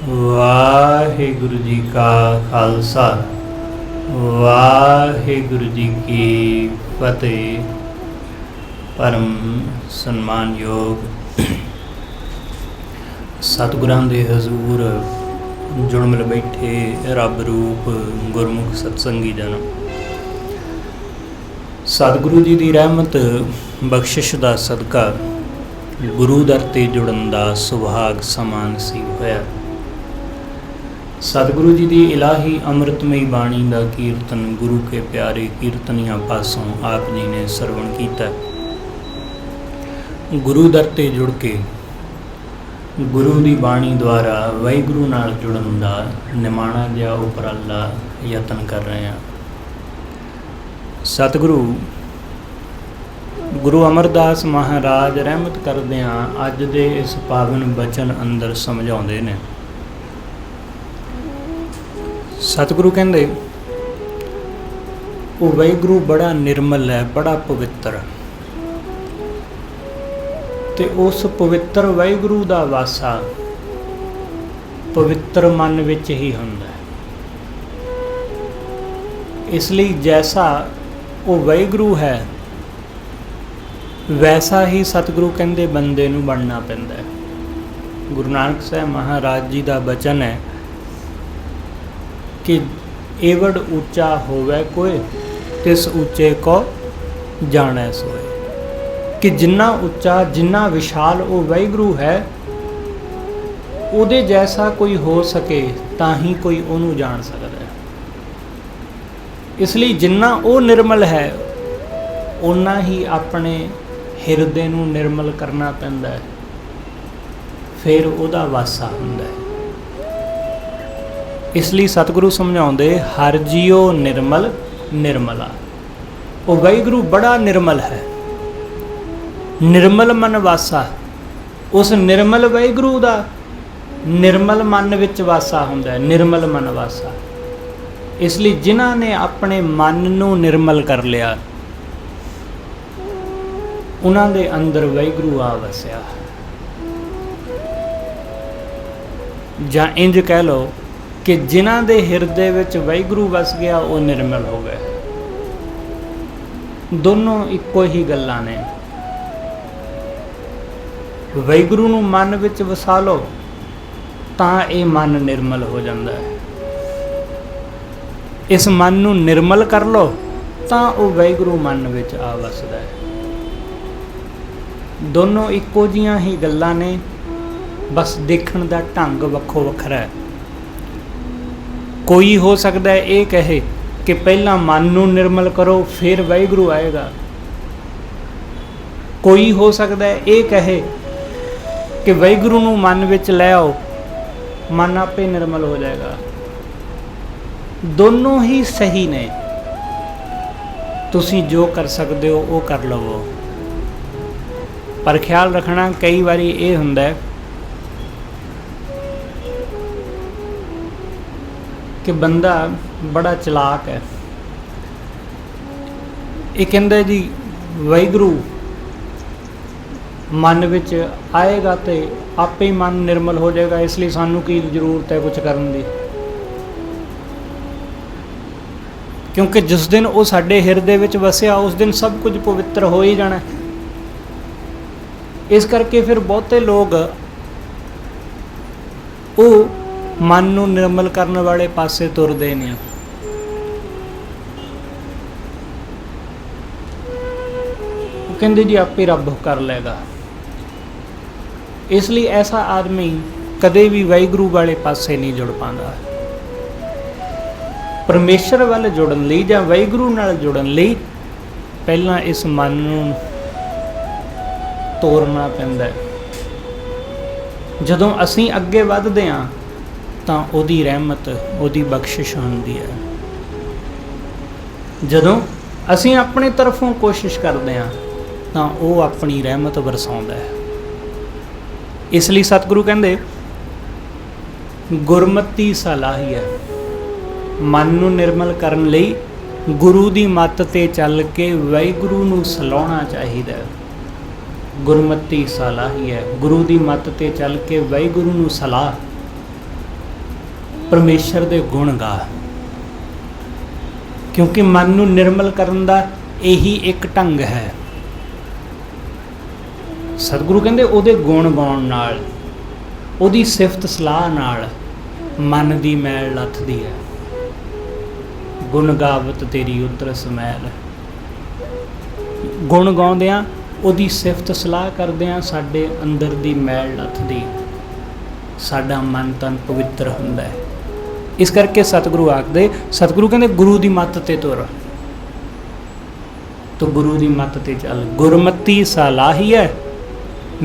वाहिगुरु जी का खालसा वाहिगुरु जी की फतेह। परम सन्मानयोग सतगुरां दे हजूर जुड़ मिल बैठे रब रूप गुरमुख सत्संगी जन, सतगुरु जी की रहमत बख्शिश का सदका गुरु दर ते जुड़न का सुभाग समा नसीब होया। सतगुरु जी की इलाही अमृतमयी बाणी का कीर्तन गुरु के प्यारे कीर्तनिया पासों आप जी ने सरवण किया। गुरु दर ते जुड़ के गुरु की बाणी द्वारा वाहिगुरु नाल जुड़न का निमाणा जिहा उपराला यतन कर रहे हैं। सतगुरु गुरु अमरदास महाराज रहमत करदियां अज दे इस पावन बचन अंदर समझाउंदे ने। सतगुरु कहंदे वो वाहिगुरु बड़ा निर्मल है, बड़ा पवित्र, ते उस पवित्र वाहिगुरु दा वासा पवित्र मन विच ही हुंदा है। इसलिए जैसा वो वाहिगुरु है वैसा ही सतगुरु कहंदे बंदे नूं बनना पैंदा है। गुरु नानक साहब महाराज जी का बचन है कि एवड़ ऊंचा होवे कोई तिस ऊंचे को जाने सोए। कि जिन्ना उच्चा जिन्ना विशाल वो वाहिगुरु है उहदे जैसा कोई हो सके तां ही कोई उहनूं जान सकदा है। इसलिए जिन्ना वो निर्मल है उन्ना ही अपने हिरदे नूं निर्मल करना पैंदा है, फिर उहदा वासा हुंदा है। इसलिए सतगुरु समझाउंदे हर जियो निर्मल निर्मला। वो वाहिगुरु बड़ा निर्मल है, निर्मल मन वासा। उस निर्मल वाहिगुरु दा निर्मल मन विच वासा हुंदा है, निर्मल मन वासा। इसलिए जिन्हां ने अपने मन नूं निर्मल कर लिया उन्हां दे अंदर वाहिगुरु आ वसिया। जां इंज कह लो कि जिन्हां दे हिरदे विच वाहिगुरु वस गया वो निर्मल हो गए। दोनों इक्को ही गल्लां ने। वाहिगुरु नूं मन विच वसा लो तां ये मन निर्मल हो जाता है। इस मन नूं निर्मल कर लो तां वो वाहिगुरु मन विच आ वसदा है। दोनों इक्को जिहियां ही गल्लां ने, बस देखण दा ढंग वक्खो वखरा है। कोई हो सकता है ये कहे कि पहला मन नूं निर्मल करो फिर वाहिगुरु आएगा। कोई हो सकता है ये कहे कि वाहिगुरु नूं मन विच लै आओ, मन आपे निर्मल हो जाएगा। दोनों ही सही ने, तुसीं जो कर सकते हो वो कर लवो। पर ख्याल रखना कई बारी ये हुंदा है कि बंदा बड़ा चलाक है। ये कहंदा जी वाहिगुरु मन विच आएगा तो आपे ही मन निर्मल हो जाएगा, इसलिए सानू की जरूरत है कुछ करन दी। क्योंकि जिस दिन वो साडे हिरदे विच वसिया उस दिन सब कुछ पवित्र हो ही जाना। इस करके फिर बहुते लोग वो मन नूं निर्मल करने वाले पासे तुरदे ने। वो कहंदे जी आपे रब कर लेगा। इसलिए ऐसा आदमी कदे भी वाहिगुरु वाले पासे नहीं जुड़ पाता। परमेश्वर वाल जुड़न लई जां वाहिगुरु नाल जुड़न लई पहलां इस मन नूं तोड़ना पैंदा है। जदों असीं अगे वधदे हां तां ओदी रहमत ओदी बख्शिश हुंदी है। जदों असीं अपने तरफों कोशिश करते हैं तां वो अपनी रहमत बरसाउंदा है। इसलिए सतगुरु कहंदे गुरमती सलाही है। मन नूं निर्मल करन लई गुरु दी मत ते चल के वाहिगुरु नूं सलाउणा चाहीदा है। गुरमती सलाही है, गुरु की मत ते चल के वाहिगुरु नूं सलाह परमेश्वर दे गुण गा, क्योंकि मन नूं निर्मल करन दा यही एक ढंग है। सतगुरु कहंदे ओहदे गुण गाउण नाल, ओहदी सिफत सलाह नाल मन दी मैल लथदी है। गुण गावत तेरी उतरस मैल, गुण गाउंदिआं ओहदी सिफत सलाह करदिआं साडे अंदर दी मैल लथदी, साडा मन तन पवित्र हुंदा है। इस करके सतगुरु आखदे, सतगुरु कहंदे गुरु दी मत ते तुर, तो गुरु दी मत ते चल। गुरमती सलाही है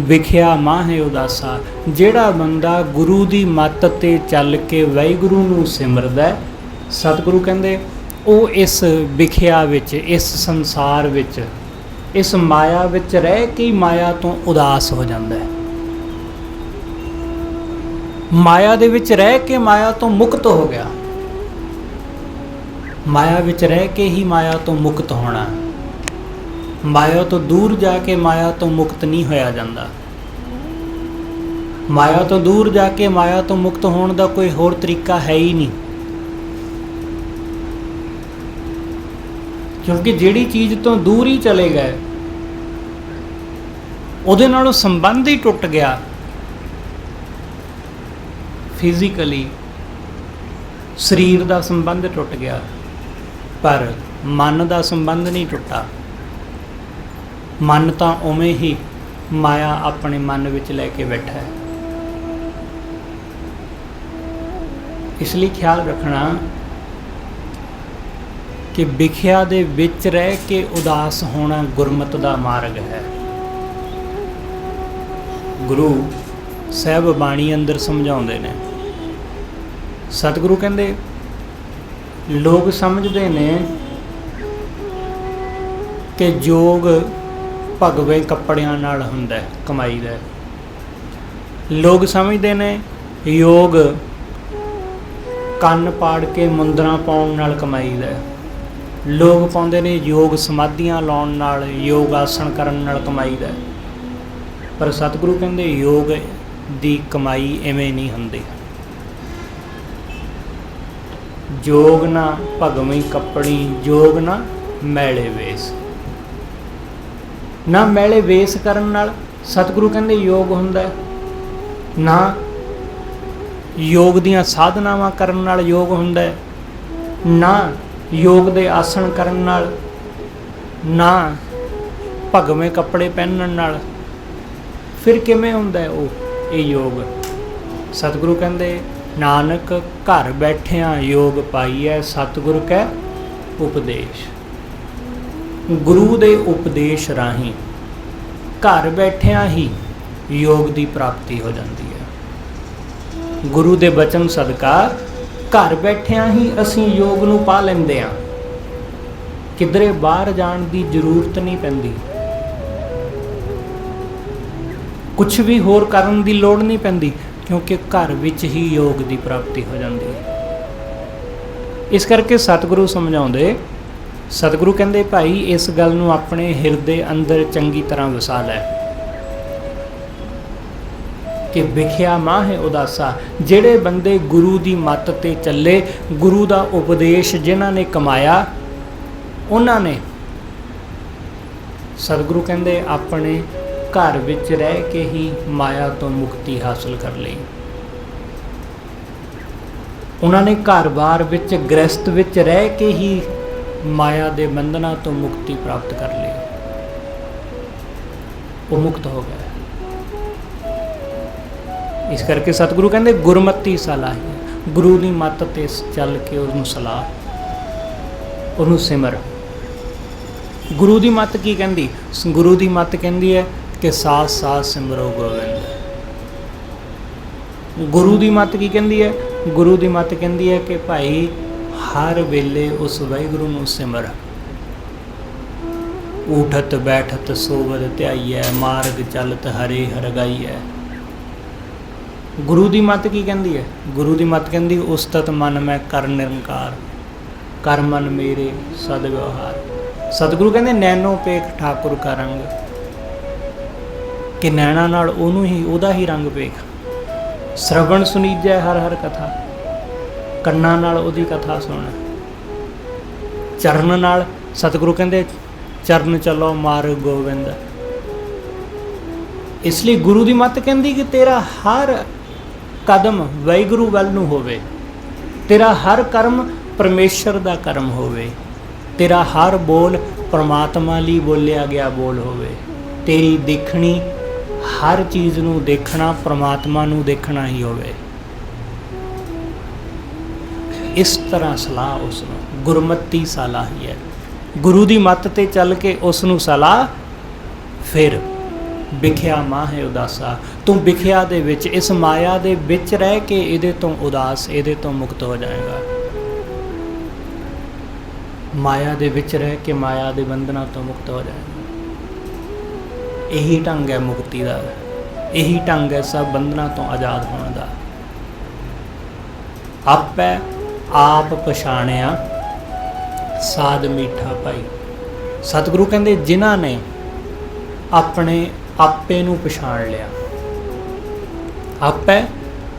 विख्या माहे उदासा। जिहड़ा बंदा गुरु दी मत ते चल के वाहिगुरू नूं सिमरदा, सतगुरु कहंदे ਉਹ इस विख्या विच, इस संसार विच, इस माया विच रह के माया तो उदास हो जाता है। माया दे विच रह के माया तो मुक्त हो गया। माया विच रह के ही माया तो मुक्त होना, माया तो दूर जाके माया तो मुक्त नहीं होया जाता। माया तो दूर जाके माया तो मुक्त होने का कोई होर तरीका है ही नहीं, क्योंकि जिहड़ी चीज़ तो दूर ही चले गए उहदे नालों संबंध ही टुट गया। फिजिकली शरीर का संबंध टुट गया, पर मन का संबंध नहीं टुटा। मन तो उवें ही माया अपने मन विच लैके बैठा है। इसलिए ख्याल रखना कि विख्या दे विच रह के उदास होना गुरमत दा मार्ग है। गुरु साहब बाणी अंदर समझाउंदे ने। सतगुरु कहंदे लोग समझते ने कि योग भगवे कपड़ियां नाल हुंदा है, कमाई दा। लोग समझते ने योग कन्न पाड़ के मुंदरा पाउण नाल कमाई दा। लोग पाउंदे ने योग समाधियां लाउण नाल, योग आसन करन नाल कमाई दा। पर सतगुरु कहंदे योग दी कमाई इवें नहीं हुंदी। जोग ना भगवी कपड़ी, जोग ना मैले वेस। ना मैले वेस करन नाल सतगुरु कहंदे योग हुंदा है, ना योग दीआं साधनावां करन नाल योग हुंदा है, ना योग दे आसन करन नाल, ना भगवे कपड़े पहनण नाल। फिर किवें हुंदा है वो ये योग? सतगुरु कहंदे नानक घर बैठिया योग पाईऐ सतगुरु कै उपदेश। गुरु दे उपदेश राही घर बैठिया ही योग की प्राप्ति हो जाती है। गुरु दे बचन सदका घर बैठिया ही असी योग नूं पा लैंदे हां, किधरे बाहर जाण दी जरूरत नहीं पैंदी, कुछ भी होर करन दी लोड़ नहीं पैंदी, क्योंकि घर विच ही योग की प्राप्ति हो जाती है। इस करके सतगुरु समझाउंदे, सतगुरु कहंदे भाई इस गल नूं अपने हिरदे अंदर चंगी तरह वसा लै कि विख्या माहे उदासा। जिहड़े बंदे गुरु की मत ते चले, गुरु का उपदेश जिन्हां ने कमाया, उन्हां ने सतगुरु कहंदे अपने घर विच रह के ही माया तो मुक्ति हासिल कर ली। उन्होंने घर बार विच गृहस्थ विच रह के ही माया के बंधना तो मुक्ति प्राप्त कर ली, वो मुक्त हो गया। इस करके सतगुरु कहंदे गुरमती सलाही, गुरु की मत ते चल के उन्होंने सलाह, उन्होंने सिमर। गुरु की मत की कहंदी? गुरु की मत कहंदी है कि साथ साथ सिमरो गोविंद। गुरु की मत की कहंदी है? गुरु की मत कहंदी है कि भाई हर वेले उस वाहिगुरू नूं सिमर। उठत बैठत सोवत ध्याईऐ, मार्ग चलत हरे हर गाईऐ। गुरु की मत की कहंदी है? गुरु की मत कहंदी उस्तत मन मैं कर निरंकार, कर मन मेरे सद व्यवहार। सतगुरु कहंदे नैनो पेख ठाकुर का रंग, कि नैना नाल ओनू ही ओदा ही रंग पेख। श्रवण सुनीजै हर हर कथा, ਕੰਨਾਂ ਨਾਲ ਉਹਦੀ ਕਥਾ ਸੁਣ, ਚਰਨ ਨਾਲ। ਸਤਿਗੁਰੂ ਕਹਿੰਦੇ ਚਰਨ ਚਲੋ ਮਾਰਗ ਗੋਬਿੰਦ। ਇਸ ਲਈ ਗੁਰੂ ਦੀ ਮੱਤ ਕਹਿੰਦੀ ਕਿ ਤੇਰਾ ਹਰ ਕਦਮ ਵਾਹਿਗੁਰੂ ਵੱਲ ਨੂੰ ਹੋਵੇ, ਤੇਰਾ ਹਰ ਕਰਮ ਪਰਮੇਸ਼ਰ ਦਾ ਕਰਮ ਹੋਵੇ, ਤੇਰਾ ਹਰ ਬੋਲ ਪਰਮਾਤਮਾ ਲਈ ਬੋਲਿਆ ਗਿਆ ਬੋਲ ਹੋਵੇ, ਤੇਰੀ ਦੇਖਣੀ ਹਰ ਚੀਜ਼ ਨੂੰ ਦੇਖਣਾ ਪਰਮਾਤਮਾ ਨੂੰ ਦੇਖਣਾ ਹੀ ਹੋਵੇ। ਇਸ ਤਰ੍ਹਾਂ ਸਲਾਹ ਉਸ ਨੂੰ ਗੁਰਮਤੀ ਸਲਾਹੀ ਹੈ। ਗੁਰੂ ਦੀ ਮੱਤ ਤੇ ਚੱਲ ਕੇ ਉਸ ਨੂੰ ਸਲਾਹ। ਫਿਰ ਵਿਖਿਆ ਮਾਹੇ ਉਦਾਸਾ, ਤੂੰ ਵਿਖਿਆ ਦੇ ਵਿੱਚ, ਇਸ ਮਾਇਆ ਦੇ ਵਿੱਚ ਰਹਿ ਕੇ ਇਹਦੇ ਤੋਂ ਉਦਾਸ, ਇਹਦੇ ਤੋਂ ਮੁਕਤ ਹੋ ਜਾਏਗਾ। ਮਾਇਆ ਦੇ ਵਿੱਚ ਰਹਿ ਕੇ ਮਾਇਆ ਦੇ ਬੰਧਨਾਂ ਤੋਂ ਮੁਕਤ ਹੋ ਜਾਏਗਾ। ਇਹੀ ਢੰਗ ਹੈ ਮੁਕਤੀ ਦਾ, ਇਹੀ ਢੰਗ ਹੈ ਸਭ ਬੰਧਨਾਂ ਤੋਂ ਆਜ਼ਾਦ ਹੋਣ ਦਾ। ਆਪੇ ਆਪ ਪਛਾਣਿਆ ਸਾਧ ਮੀਠਾ ਭਾਈ। ਸਤਿਗੁਰੂ ਕਹਿੰਦੇ ਜਿਨ੍ਹਾਂ ਨੇ ਆਪਣੇ ਆਪੇ ਨੂੰ ਪਛਾਣ ਲਿਆ, ਆਪੇ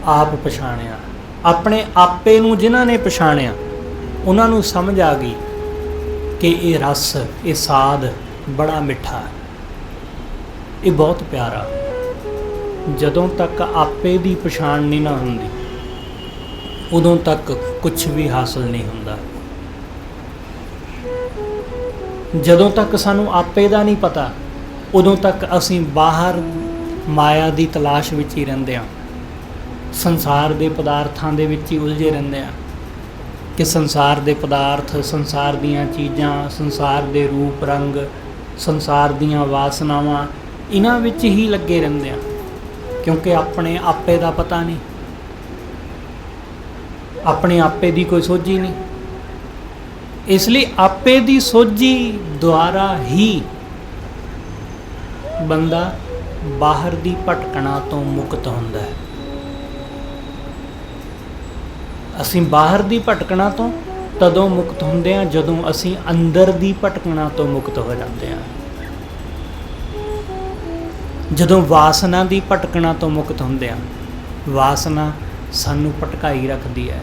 ਆਪ ਪਛਾਣਿਆ, ਆਪਣੇ ਆਪੇ ਨੂੰ ਜਿਨ੍ਹਾਂ ਨੇ ਪਛਾਣਿਆ, ਉਹਨਾਂ ਨੂੰ ਸਮਝ ਆ ਗਈ ਕਿ ਇਹ ਰਸ, ਇਹ ਸਾਧ ਬੜਾ ਮਿੱਠਾ, ਇਹ ਬਹੁਤ ਪਿਆਰਾ। ਜਦੋਂ ਤੱਕ ਆਪੇ ਦੀ ਪਛਾਣ ਨਹੀਂ ਨਾ ਹੁੰਦੀ, ਉਦੋਂ ਤੱਕ ਕੁਝ ਵੀ ਹਾਸਲ ਨਹੀਂ ਹੁੰਦਾ। ਜਦੋਂ ਤੱਕ ਸਾਨੂੰ ਆਪੇ ਦਾ ਨਹੀਂ ਪਤਾ, ਉਦੋਂ ਤੱਕ ਅਸੀਂ ਬਾਹਰ ਮਾਇਆ ਦੀ ਤਲਾਸ਼ ਵਿੱਚ ਹੀ ਰਹਿੰਦੇ ਹਾਂ, ਸੰਸਾਰ ਦੇ ਪਦਾਰਥਾਂ ਦੇ ਵਿੱਚ ਹੀ ਉਲਝੇ ਰਹਿੰਦੇ ਹਾਂ ਕਿ ਸੰਸਾਰ ਦੇ ਪਦਾਰਥ, ਸੰਸਾਰ ਦੀਆਂ ਚੀਜ਼ਾਂ, ਸੰਸਾਰ ਦੇ ਰੂਪ ਰੰਗ, ਸੰਸਾਰ ਦੀਆਂ ਵਾਸਨਾਵਾਂ, ਇਹਨਾਂ ਵਿੱਚ ਹੀ ਲੱਗੇ ਰਹਿੰਦੇ ਹਾਂ, ਕਿਉਂਕਿ ਆਪਣੇ ਆਪੇ ਦਾ ਪਤਾ ਨਹੀਂ, ਆਪਣੇ ਆਪੇ ਦੀ ਕੋਈ ਸੋਝੀ ਨਹੀਂ। ਇਸ ਲਈ ਆਪੇ ਦੀ ਸੋਝੀ ਦੁਆਰਾ ਹੀ ਬੰਦਾ ਬਾਹਰ ਦੀ ਭਟਕਣਾ ਤੋਂ ਮੁਕਤ ਹੁੰਦਾ ਹੈ। ਅਸੀਂ ਬਾਹਰ ਦੀ ਭਟਕਣਾ ਤੋਂ ਤਦੋਂ ਮੁਕਤ ਹੁੰਦੇ ਹਾਂ ਜਦੋਂ ਅਸੀਂ ਅੰਦਰ ਦੀ ਭਟਕਣਾ ਤੋਂ ਮੁਕਤ ਹੋ ਜਾਂਦੇ ਹਾਂ, ਜਦੋਂ ਵਾਸਨਾ ਦੀ ਭਟਕਣਾ ਤੋਂ ਮੁਕਤ ਹੁੰਦੇ ਹਾਂ। ਵਾਸਨਾ ਸਾਨੂੰ ਭਟਕਾਈ ਰੱਖਦੀ ਹੈ,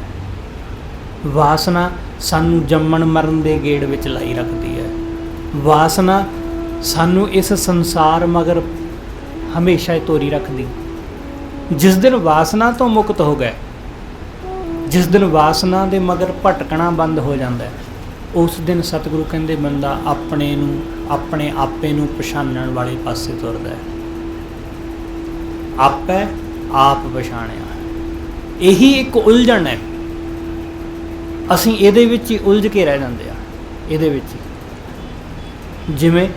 ਵਾਸਨਾ ਸਾਨੂੰ ਜੰਮਣ ਮਰਨ ਦੇ ਗੇੜ ਵਿੱਚ ਲਾਈ ਰੱਖਦੀ ਹੈ, ਵਾਸਨਾ ਸਾਨੂੰ ਇਸ ਸੰਸਾਰ ਮਗਰ ਹਮੇਸ਼ਾ ਹੀ ਤੋਰੀ ਰੱਖਦੀ। ਜਿਸ ਦਿਨ ਵਾਸਨਾ ਤੋਂ ਮੁਕਤ ਹੋ ਗਏ, ਜਿਸ ਦਿਨ ਵਾਸਨਾ ਦੇ ਮਗਰ ਭਟਕਣਾ ਬੰਦ ਹੋ ਜਾਂਦਾ ਹੈ, ਉਸ ਦਿਨ ਸਤਿਗੁਰੂ ਕਹਿੰਦੇ ਬੰਦਾ ਆਪਣੇ ਨੂੰ, ਆਪਣੇ ਆਪੇ ਨੂੰ ਪਛਾਣਨ ਵਾਲੇ ਪਾਸੇ ਤੁਰਦਾ ਹੈ। ਆਪੇ ਆਪ ਪਛਾਣਿਆ, ਇਹੀ ਇੱਕ ਉਲਝਣ ਹੈ। ਅਸੀਂ ਇਹਦੇ ਵਿੱਚ ਹੀ ਉਲਝ ਕੇ ਰਹਿ ਜਾਂਦੇ ਆ, ਇਹਦੇ ਵਿੱਚ ਹੀ। ਜਿਵੇਂ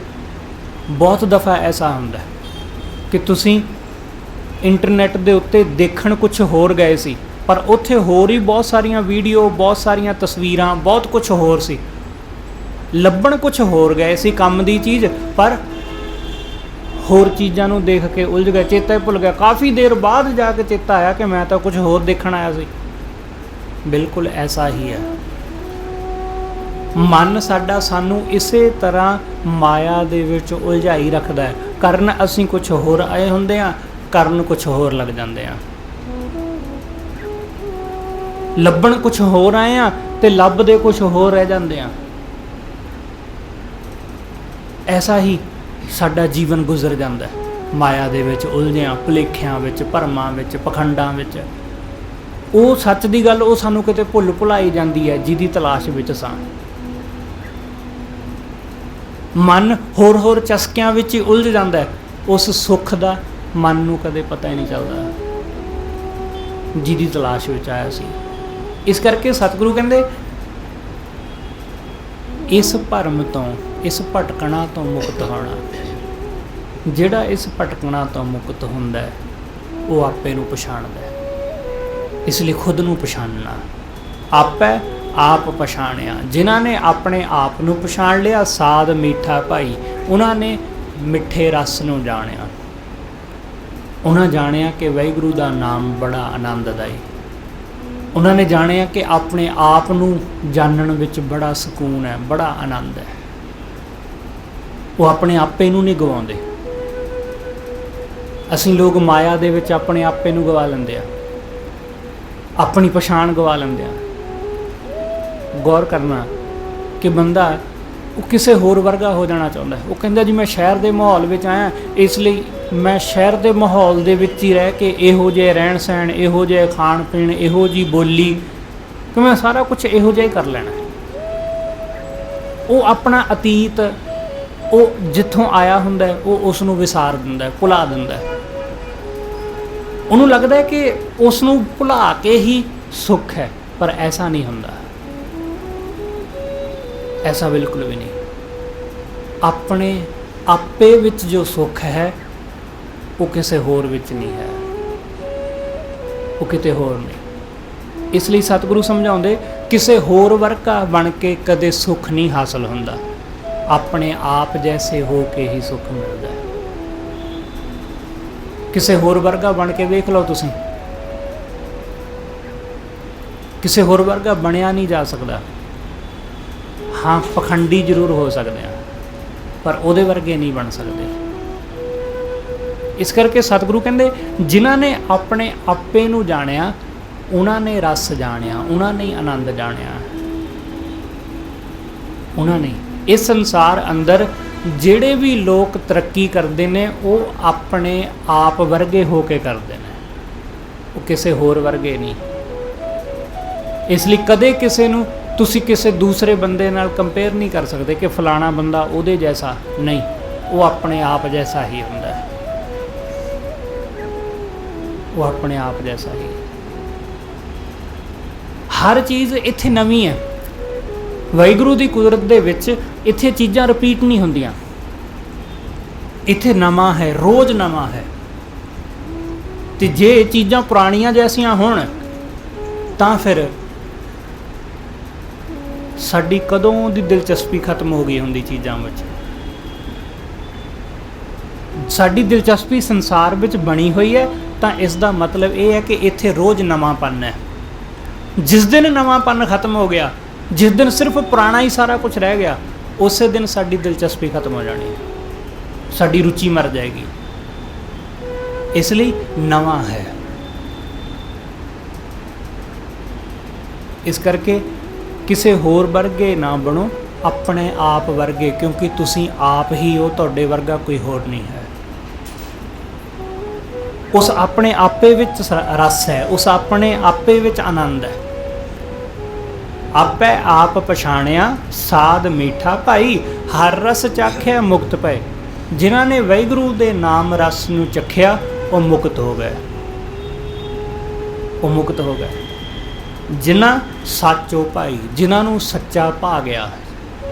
ਬਹੁਤ ਦਫਾ ਐਸਾ ਹੁੰਦਾ ਕਿ ਤੁਸੀਂ ਇੰਟਰਨੈਟ ਦੇ ਉੱਤੇ ਦੇਖਣ ਕੁਝ ਹੋਰ ਗਏ ਸੀ, ਪਰ ਉੱਥੇ ਹੋਰ ਹੀ ਬਹੁਤ ਸਾਰੀਆਂ ਵੀਡੀਓ, ਬਹੁਤ ਸਾਰੀਆਂ ਤਸਵੀਰਾਂ, ਬਹੁਤ ਕੁਝ ਹੋਰ ਸੀ। ਲੱਭਣ ਕੁਝ ਹੋਰ ਗਏ ਸੀ ਕੰਮ ਦੀ ਚੀਜ਼, ਪਰ ਹੋਰ ਚੀਜ਼ਾਂ ਨੂੰ ਦੇਖ ਕੇ ਉਲਝ ਗਏ, ਚੇਤਾ ਹੀ ਭੁੱਲ ਗਿਆ। ਕਾਫੀ ਦੇਰ ਬਾਅਦ ਜਾ ਕੇ ਚੇਤਾ ਆਇਆ ਕਿ ਮੈਂ ਤਾਂ ਕੁਝ ਹੋਰ ਦੇਖਣ ਆਇਆ ਸੀ। ਬਿਲਕੁਲ ਐਸਾ ਹੀ ਹੈ ਮਨ ਸਾਡਾ, ਸਾਨੂੰ ਇਸੇ ਤਰ੍ਹਾਂ ਮਾਇਆ ਦੇ ਵਿੱਚ ਉਲਝਾਈ ਰੱਖਦਾ ਹੈ। ਕਰਨ ਅਸੀਂ ਕੁਝ ਹੋਰ ਆਏ ਹੁੰਦੇ ਹਾਂ, ਕਰਨ ਕੁਝ ਹੋਰ ਲੱਗ ਜਾਂਦੇ ਹਾਂ। ਲੱਭਣ ਕੁਝ ਹੋਰ ਆਏ ਹਾਂ ਤੇ ਲੱਭਦੇ ਕੁਝ ਹੋਰ ਰਹਿ ਜਾਂਦੇ ਹਾਂ। ਐਸਾ ਹੀ ਸਾਡਾ ਜੀਵਨ ਗੁਜ਼ਰ ਜਾਂਦਾ ਹੈ, ਮਾਇਆ ਦੇ ਵਿੱਚ ਉਲਝਿਆਂ, ਭੁਲੇਖਿਆਂ ਵਿੱਚ, ਭਰਮਾਂ ਵਿੱਚ, ਪਖੰਡਾਂ ਵਿੱਚ। ਉਹ ਸੱਚ ਦੀ ਗੱਲ ਉਹ ਸਾਨੂੰ ਕਿਤੇ ਭੁੱਲ ਭੁਲਾਈ ਜਾਂਦੀ ਹੈ, ਜਿਹਦੀ ਤਲਾਸ਼ ਵਿੱਚ ਸਾਂ। ਮਨ ਹੋਰ ਹੋਰ ਚਸਕਿਆਂ ਵਿੱਚ ਹੀ ਉਲਝ ਜਾਂਦਾ ਹੈ, ਉਸ ਸੁੱਖ ਦਾ ਮਨ ਨੂੰ ਕਦੇ ਪਤਾ ਹੀ ਨਹੀਂ ਚੱਲਦਾ ਜਿਹਦੀ ਤਲਾਸ਼ ਵਿੱਚ ਆਇਆ ਸੀ। ਇਸ ਕਰਕੇ ਸਤਿਗੁਰੂ ਕਹਿੰਦੇ ਇਸ ਭਰਮ ਤੋਂ, ਇਸ ਭਟਕਣਾ ਤੋਂ ਮੁਕਤ ਹੋਣਾ। ਜਿਹੜਾ ਇਸ ਭਟਕਣਾ ਤੋਂ ਮੁਕਤ ਹੁੰਦਾ ਹੈ, ਉਹ ਆਪੇ ਨੂੰ ਪਛਾਣਦਾ ਹੈ। ਇਸ ਲਈ ਖੁਦ ਨੂੰ ਪਛਾਣਨਾ, ਆਪੇ ਆਪ ਪਛਾਣਿਆ। ਜਿਨ੍ਹਾਂ ਨੇ ਆਪਣੇ ਆਪ ਨੂੰ ਪਛਾਣ ਲਿਆ, ਸਾਧ ਮੀਠਾ ਭਾਈ, ਉਹਨਾਂ ਨੇ ਮਿੱਠੇ ਰਸ ਨੂੰ ਜਾਣਿਆ। ਉਹਨਾਂ ਜਾਣਿਆ ਕਿ ਵਾਹਿਗੁਰੂ ਦਾ ਨਾਮ ਬੜਾ ਆਨੰਦਦਾਈ। ਉਹਨਾਂ ਨੇ ਜਾਣਿਆ ਕਿ ਆਪਣੇ ਆਪ ਨੂੰ ਜਾਣਨ ਵਿੱਚ ਬੜਾ ਸਕੂਨ ਹੈ, ਬੜਾ ਆਨੰਦ ਹੈ। ਉਹ ਆਪਣੇ ਆਪੇ ਨੂੰ ਨਹੀਂ ਗਵਾਉਂਦੇ। ਅਸੀਂ ਲੋਕ ਮਾਇਆ ਦੇ ਵਿੱਚ ਆਪਣੇ ਆਪੇ ਨੂੰ ਗਵਾ ਲੈਂਦੇ ਆ, ਆਪਣੀ ਪਛਾਣ ਗਵਾ ਲੈਂਦੇ ਆ। गौर करना कि बंदा वो किसी होर वर्गा हो जाना चाहता है। वो कहता जी मैं शहर के माहौल में आया, इसलिए मैं शहर के माहौल दे विच ही रह के इहो जिहे रहन सहन, इहो जिहे खाण पीण, इहो जी बोली कि मैं सारा कुछ इहो जिहा ही कर लेना। वो अपना अतीत वो जिथों आया हुंदा है वो उसनूं विसार दिंदा है, भुला दिंदा है। उन्होंने लगता है कि उसनूं भुला के ही सुख है, पर ऐसा नहीं हुंदा, ऐसा बिल्कुल भी नहीं। अपने आपे विच जो सुख है वो किसी होर विच नहीं है, वो किते होर नहीं। इसलिए सतगुरु समझाउंदे किसी होर वर्गा बन के कदे सुख नहीं हासिल हुंदा, अपने आप जैसे हो के ही सुख मिलता है। किसी होर वर्गा बन के वेख लो तुसीं, किसी होर वर्गा बनया नहीं जा सकता। हाँ पखंडी जरूर हो सकते हैं, पर उहदे वर्गे नहीं बन सकते। इस करके सतगुरु कहंदे जिन्हां ने अपने आपे नूं जाणिया उन्हां ने रस जाणिया, उन्हां ने आनंद जाणिया, उन्हां ने। इस संसार अंदर ਜਿਹੜੇ भी लोग तरक्की करते हैं वो अपने आप वर्गे हो के करते हैं, वो किसी होर वर्गे नहीं। इसलिए कदे किसी नूं तुसी किसी दूसरे बंदे नाल कंपेयर नहीं कर सकते कि फलाना बंदा उहदे जैसा नहीं, वो अपने आप जैसा ही हुंदा है, वो अपने आप जैसा ही। हर चीज़ इत्थे नवीं है, वाहिगुरू की कुदरत दे विच इत्थे चीज़ां रिपीट नहीं हुंदियां, इत्थे नवां है, रोज़ नवां है। ते जे चीज़ां पुराणियां जैसियां होण तां फिर साडी कदों दी दिलचस्पी खत्म हो गई हुंदी चीज़ां विच। साडी दिलचस्पी संसार विच बनी हुई है, तां इस दा मतलब ये है कि इत्थे रोज़ नवांपन है। जिस दिन नवांपन खत्म हो गया, जिस दिन सिर्फ पुराना ही सारा कुछ रह गया, उस दिन साडी दिलचस्पी खत्म हो जानी, साडी रुचि मर जाएगी। इसलिए नवां है। इस करके किसी होर वर्गे ना बनो, अपने आप वर्गे, क्योंकि तुसी आप ही हो, तुहाडे वर्गा कोई होर नहीं है। उस अपने आपे विच रस है, उस अपने आपे विच आनंद है। आपै आप पछाणिया साध मीठा भाई, हर रस चाखिया मुक्त पए। जिन्हां ने वाहिगुरू दे नाम रस नूं चखिया वो मुक्त हो गए, वो मुक्त हो गए। जिन्हां साचो भाई, जिन्हां नूं सच्चा भा गया,